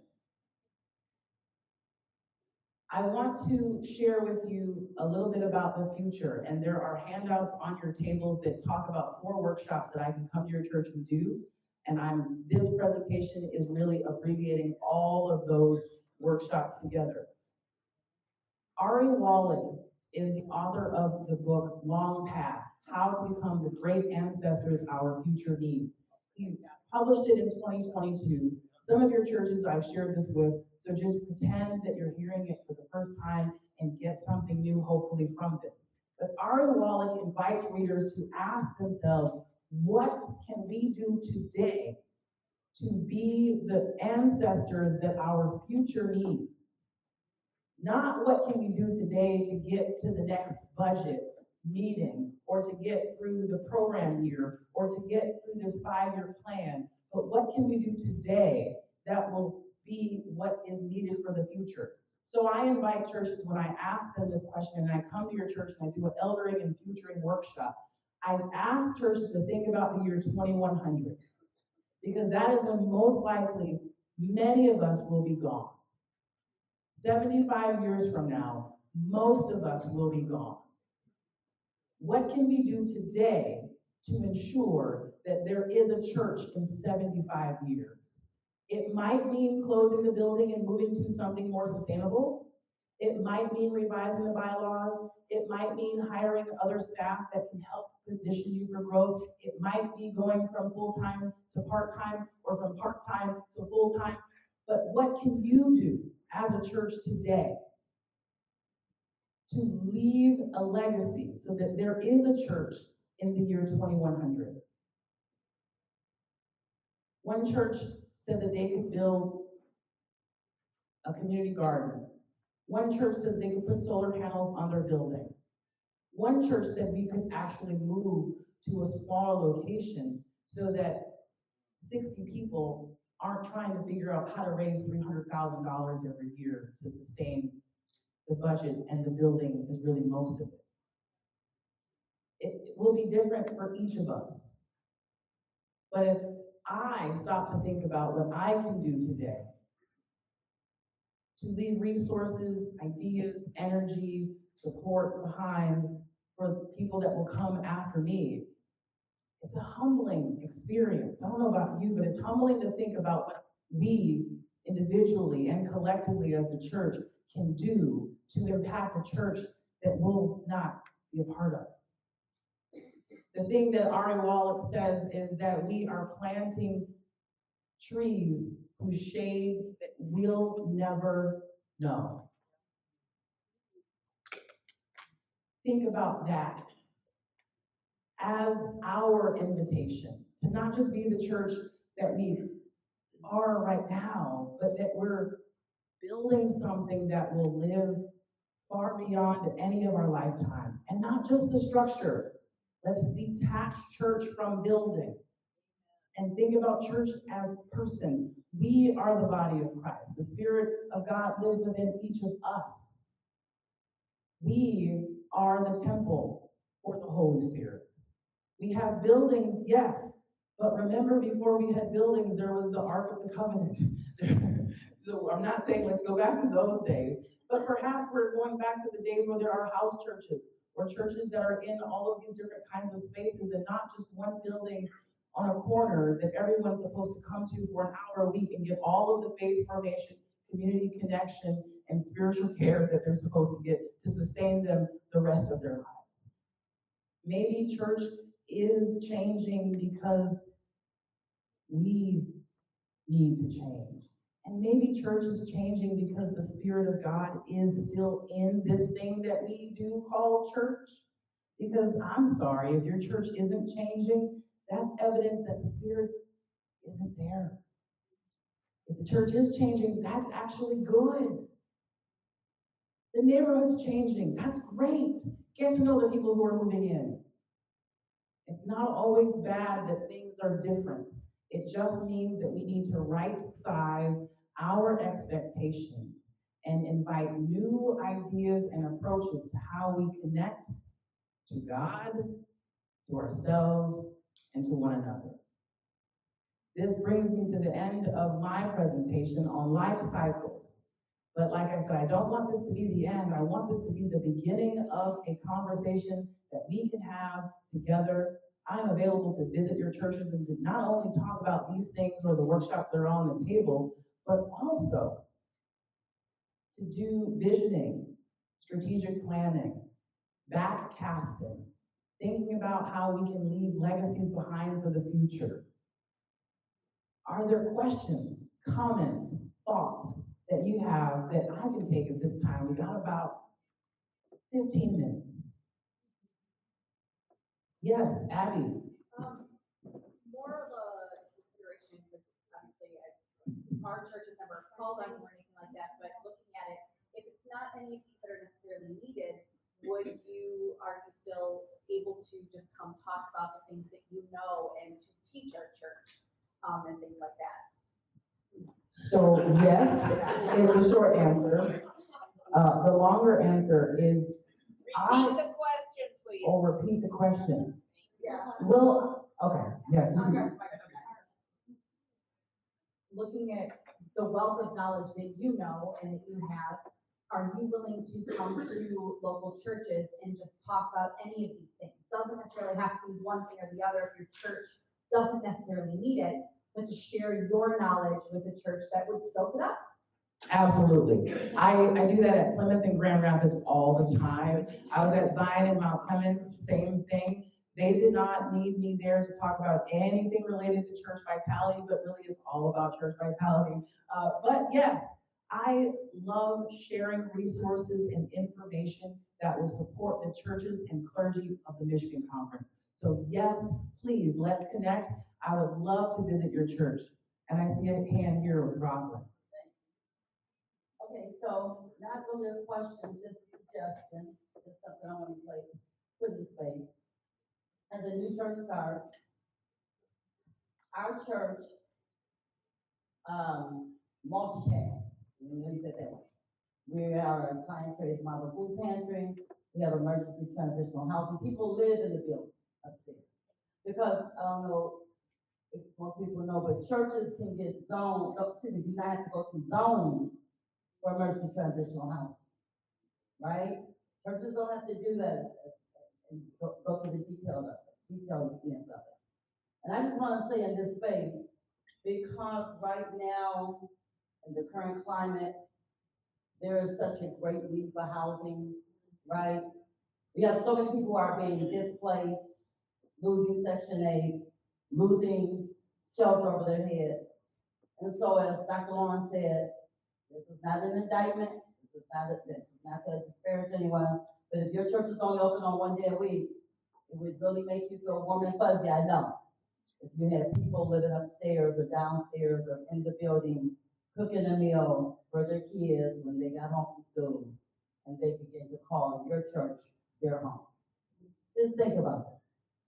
I want to share with you a little bit about the future, and there are handouts on your tables that talk about 4 workshops that I can come to your church and do, and this presentation is really abbreviating all of those workshops together. Ari Wally is the author of the book Long Path: How to Become the Great Ancestors Our Future Needs. He published it in 2022. Some of your churches I've shared this with, so just pretend that you're hearing it for the first time and get something new, hopefully, from this. But Ari Wallach invites readers to ask themselves, what can we do today to be the ancestors that our future needs? Not what can we do today to get to the next budget meeting, or to get through the program year, or to get through this 5-year plan, but what can we do today that will be what is needed for the future? So I invite churches, when I ask them this question, and I come to your church and I do an eldering and futuring workshop, I ask churches to think about the year 2100, because that is when most likely many of us will be gone. 75 years from now, most of us will be gone. What can we do today to ensure that there is a church in 75 years? It might mean closing the building and moving to something more sustainable. It might mean revising the bylaws. It might mean hiring other staff that can help position you for growth. It might be going from full-time to part-time, or from part-time to full-time. But what can you do as a church today to leave a legacy so that there is a church in the year 2100? One church said that they could build a community garden. One church said they could put solar panels on their building. One church said we could actually move to a smaller location so that 60 people aren't trying to figure out how to raise $300,000 every year to sustain the budget, and the building is really most of it. It will be different for each of us. But if I stop to think about what I can do today to leave resources, ideas, energy, support behind for people that will come after me, it's a humbling experience. I don't know about you, but it's humbling to think about what we individually and collectively as the church can do to impact a church that will not be a part of. The thing that Ari Wallach says is that we are planting trees whose shade that we'll never know. Think about that as our invitation to not just be the church that we are right now, but that we're building something that will live far beyond any of our lifetimes. And not just the structure. Let's detach church from building and think about church as person. We are the body of Christ. The Spirit of God lives within each of us. We are the temple for the Holy Spirit. We have buildings, yes, but remember, before we had buildings, there was the Ark of the Covenant. So I'm not saying let's go back to those days, but perhaps we're going back to the days where there are house churches, or churches that are in all of these different kinds of spaces, and not just one building on a corner that everyone's supposed to come to for an hour a week and get all of the faith formation, community connection, and spiritual care that they're supposed to get to sustain them the rest of their lives. Maybe church is changing because we need to change. And maybe church is changing because the Spirit of God is still in this thing that we do call church. Because I'm sorry, if your church isn't changing, that's evidence that the Spirit isn't there. If the church is changing, that's actually good. The neighborhood's changing, that's great. Get to know the people who are moving in. It's not always bad that things are different. It just means that we need to right size our expectations and invite new ideas and approaches to how we connect to God, to ourselves, and to one another. This brings me to the end of my presentation on life cycles. But like I said, I don't want this to be the end. I want this to be the beginning of a conversation that we can have together. I'm available to visit your churches and to not only talk about these things or the workshops that are on the table, but also to do visioning, strategic planning, backcasting, thinking about how we can leave legacies behind for the future. Are there questions, comments, thoughts that you have that I can take at this time? We got about 15 minutes. Yes, Abby. More of a consideration, because obviously our church has never called on or anything like that, but looking at it, if it's not any of these that are necessarily needed, are you still able to just come talk about the things that you know and to teach our church, and things like that? So yes is the short answer. The longer answer is Repeat the question, please. Or repeat the question. Yeah. Well, okay, yes. Okay. Looking at the wealth of knowledge that you know and that you have, are you willing to come to local churches and just talk about any of these things? Doesn't necessarily have to be one thing or the other if your church doesn't necessarily need it, but to share your knowledge with a church that would soak it up. Absolutely. I do that at Plymouth and Grand Rapids all the time. I was at Zion and Mount Clemens, same thing. They did not need me there to talk about anything related to church vitality, but really it's all about church vitality. But yes, I love sharing resources and information that will support the churches and clergy of the Michigan Conference. So yes, please, let's connect. I would love to visit your church. And I see a hand here with Rosalind. Okay, so not really a question, just a suggestion, just something I want to play, put in space. As a new church start, our church, multi-cast, let me say it that way. We are a client trace model food pantry, we have emergency transitional housing, people live in the building upstairs. Because, I don't know if most people know, but churches can get zoned, excuse me, do not have to go through zoning for emergency transitional housing, right? Churches don't have to do that and go through the details of it. And I just want to say in this space, because right now, in the current climate, there is such a great need for housing, right? We have so many people who are being displaced, losing Section 8, losing shelter over their heads. And so as Dr. Lawrence said, this is not an indictment, this is not to disparage anyone, but if your church is only open on one day a week, it would really make you feel warm and fuzzy, I know. If you had people living upstairs or downstairs or in the building, cooking a meal for their kids when they got home from school, and they begin to call your church their home. Just think about it.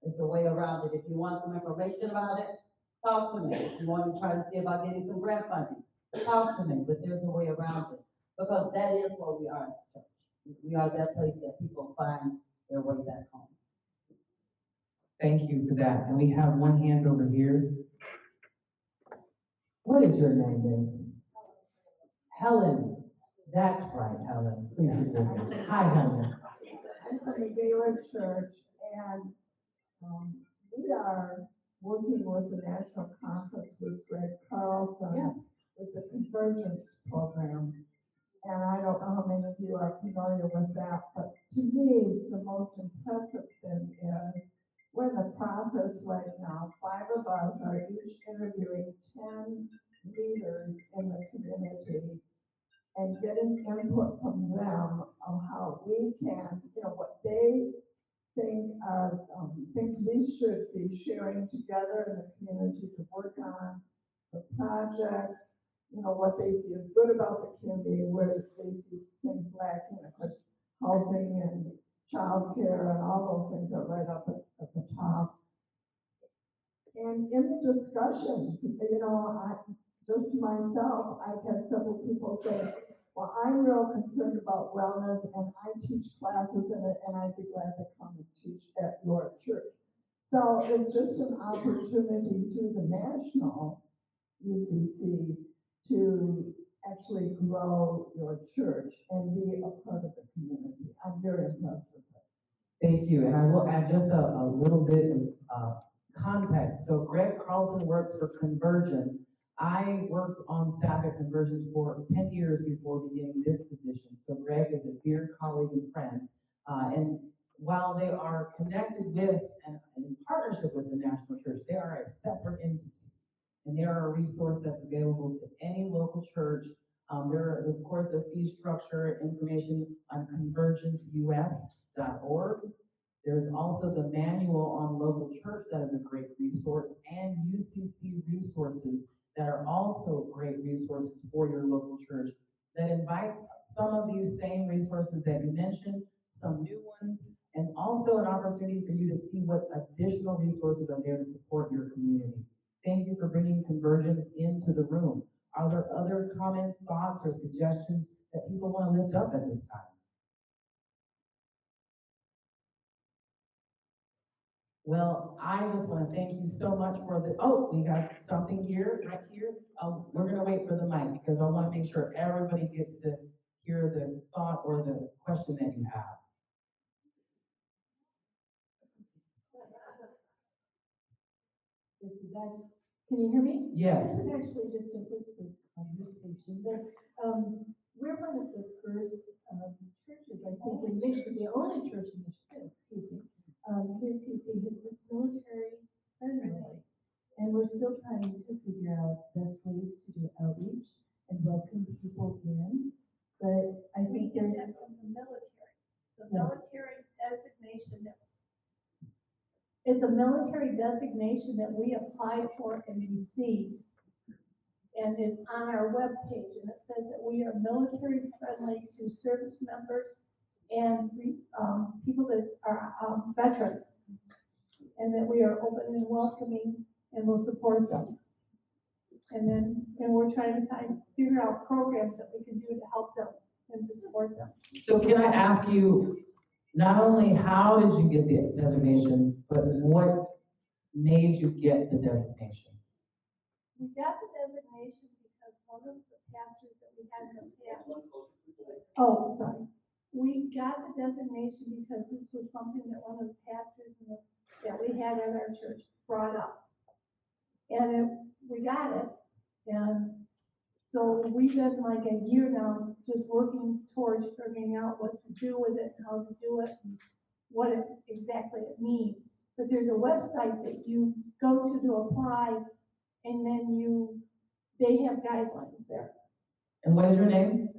There's a way around it. If you want some information about it, talk to me. If you want to try to see about getting some grant funding, talk to me. But there's a way around it. Because that is what we are at church. We are that place that people find their way back home. Thank you for that. And we have one hand over here. What is your name, Miss? Helen. That's right, Helen. Please forgive me. Hi, Helen. I'm from the Gaylord Church, and we are working with the National Conference with Greg Carlson Yes. with the Convergence Program. And I don't know how many of you are familiar with that, but to me, the most impressive thing is we're in the process right now. 5 of us are each interviewing 10 leaders in the community and getting input from them on how we can, what they think are things we should be sharing together in the community to work on, the projects, what they see is good about the community, where they see things lacking, of course, housing and childcare and all those things are right up at the top. And in the discussions, just myself, I've had several people say, well, I'm real concerned about wellness and I teach classes in it and I'd be glad to come and teach at your church. So it's just an opportunity through the national UCC to actually grow your church and be a part of the community. I'm very impressed with that. Thank you. And I will add just a little bit of context. So Greg Carlson works for Convergence. I worked on staff at Convergence for 10 years before beginning this position. So Greg is a dear colleague and friend. And while they are connected with and in partnership with the National Church, they are a separate entity. And they are a resource that's available to any local church. There is, of course, a fee structure information on convergenceus.org. There's also the manual on local church that is a great resource, and UCC resources that are also great resources for your local church that invites some of these same resources that you mentioned, some new ones, and also an opportunity for you to see what additional resources are there to support your community. Thank you for bringing Convergence into the room. Are there other comments, thoughts, or suggestions that people want to lift up at this time? Well, I just want to thank you so much for we got something here, right here. We're going to wait for the mic because I want to make sure everybody gets to hear the thought or the question that you have. Can you hear me? Yes. This is actually just a whisper conversation, but we're one of the first churches, I think, in Michigan, the only church in Michigan, UCC, it's military friendly. And we're still trying to figure out best ways to do outreach and welcome people in. But I think We get there's that from the military. The military designation that it's a military designation that we applied for and received. And And it's on our webpage, and it says that we are military friendly to service members and people that are veterans, and that we are open and welcoming and will support them. And we're trying to figure out programs that we can do to help them and to support them. So can I ask you, not only how did you get the designation, but what made you get the designation? We got the designation because one of the pastors that we had in the past. Oh, sorry. We got the designation because this was something that one of the pastors that we had at our church brought up. And we got it. And so we've been like a year now just working towards figuring out what to do with it and how to do it and what exactly it means. But there's a website that you go to apply, and then they have guidelines there. And what is your name?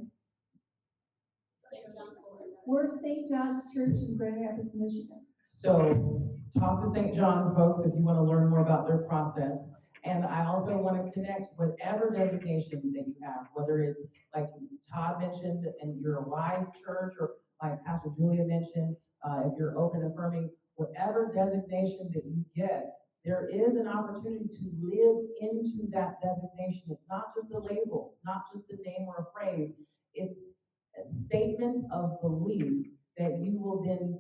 We're St. John's Church in Grand Rapids, Michigan. So talk to St. John's folks if you want to learn more about their process. And I also want to connect whatever designation that you have, whether it's like Todd mentioned and you're a wise church, or like Pastor Julia mentioned, if you're open and affirming, whatever designation that you get, there is an opportunity to live into that designation. It's not just a label, it's not just a name or a phrase. It's a statement of belief that you will then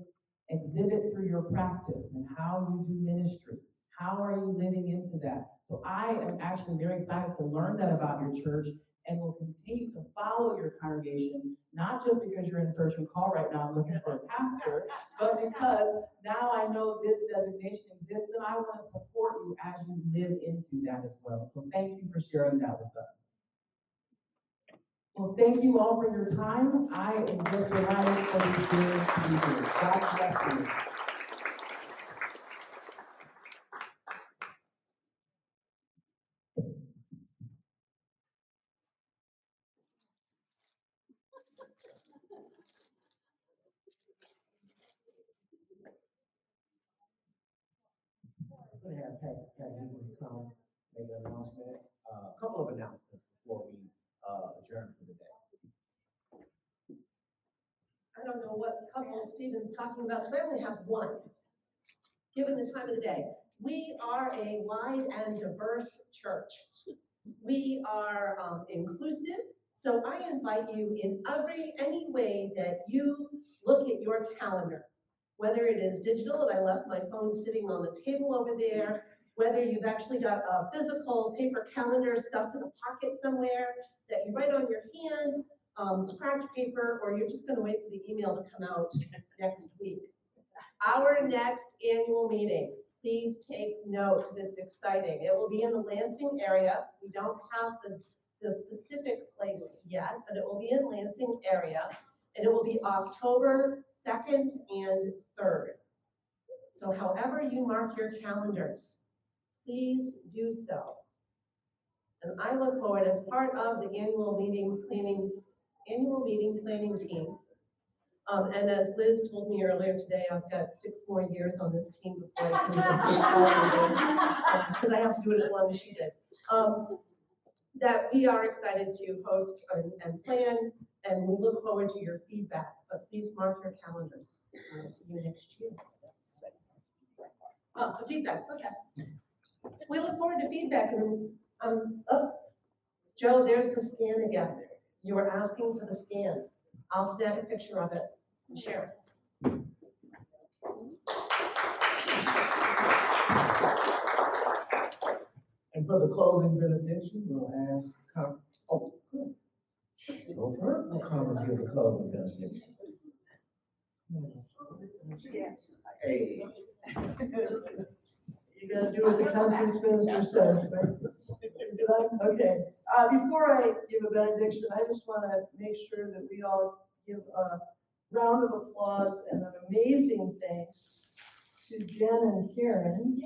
exhibit through your practice and how you do ministry. How are you living into that? So I am actually very excited to learn that about your church, and will continue to follow your congregation, not just because you're in search and call right now looking for a pastor, but because now I know this designation exists, and I want to support you as you live into that as well. So thank you for sharing that with us. Well, thank you all for your time. I am just delighted for you to be here. God bless you. I'm gonna have Pat Higgins come make an announcement, a couple of announcements before we adjourn for the day. I don't know what couple Stephen's talking about, because I only have one, given the time of the day. We are a wide and diverse church. We are inclusive, so I invite you in any way that you look at your calendar, whether it is digital, and I left my phone sitting on the table over there, whether you've actually got a physical paper calendar stuffed in a pocket somewhere that you write on your hand, scratch paper, or you're just going to wait for the email to come out next week. Our next annual meeting, please take note because it's exciting. It will be in the Lansing area. We don't have the specific place yet, but it will be in Lansing area, and it will be October 2nd and 3rd. So however you mark your calendars, please do so. And I look forward, as part of the annual meeting planning team. And as Liz told me earlier today, I've got 6 more years on this team before I can because I have to do it as long as she did. That we are excited to host and plan, and we look forward to your feedback. But please mark your calendars. I'll see you next year. Oh, the feedback, okay. We look forward to feedback. And oh, Joe, there's the scan again. You were asking for the scan. I'll snap a picture of it and share it. And for the closing benediction, we'll ask, Bert will come and give the closing benediction. Hey. You gotta do what the country's minister says, right? Is that, okay. Before I give a benediction, I just wanna make sure that we all give a round of applause and an amazing thanks to Jen and Karen.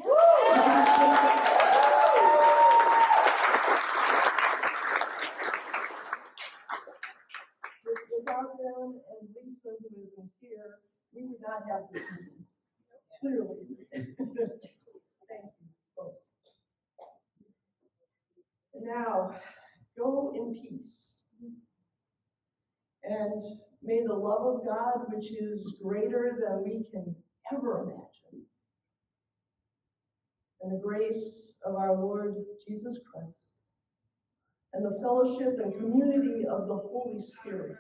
Without them and Lisa, who isn't here, we would not have this meeting. Clearly. Thank you both. And now, and peace. And may the love of God, which is greater than we can ever imagine, and the grace of our Lord Jesus Christ, and the fellowship and community of the Holy Spirit,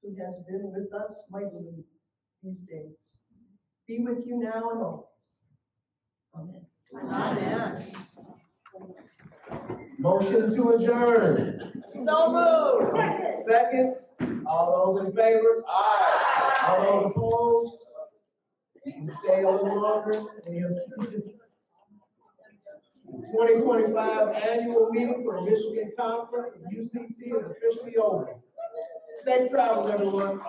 who has been with us mightily these days, be with you now and always. Amen. Amen. Motion to adjourn. So moved. Second. All those in favor? Aye. All those opposed? You can stay a little longer in your seats. 2025 annual meeting for the Michigan Conference of UCC is officially over. Safe travels, everyone.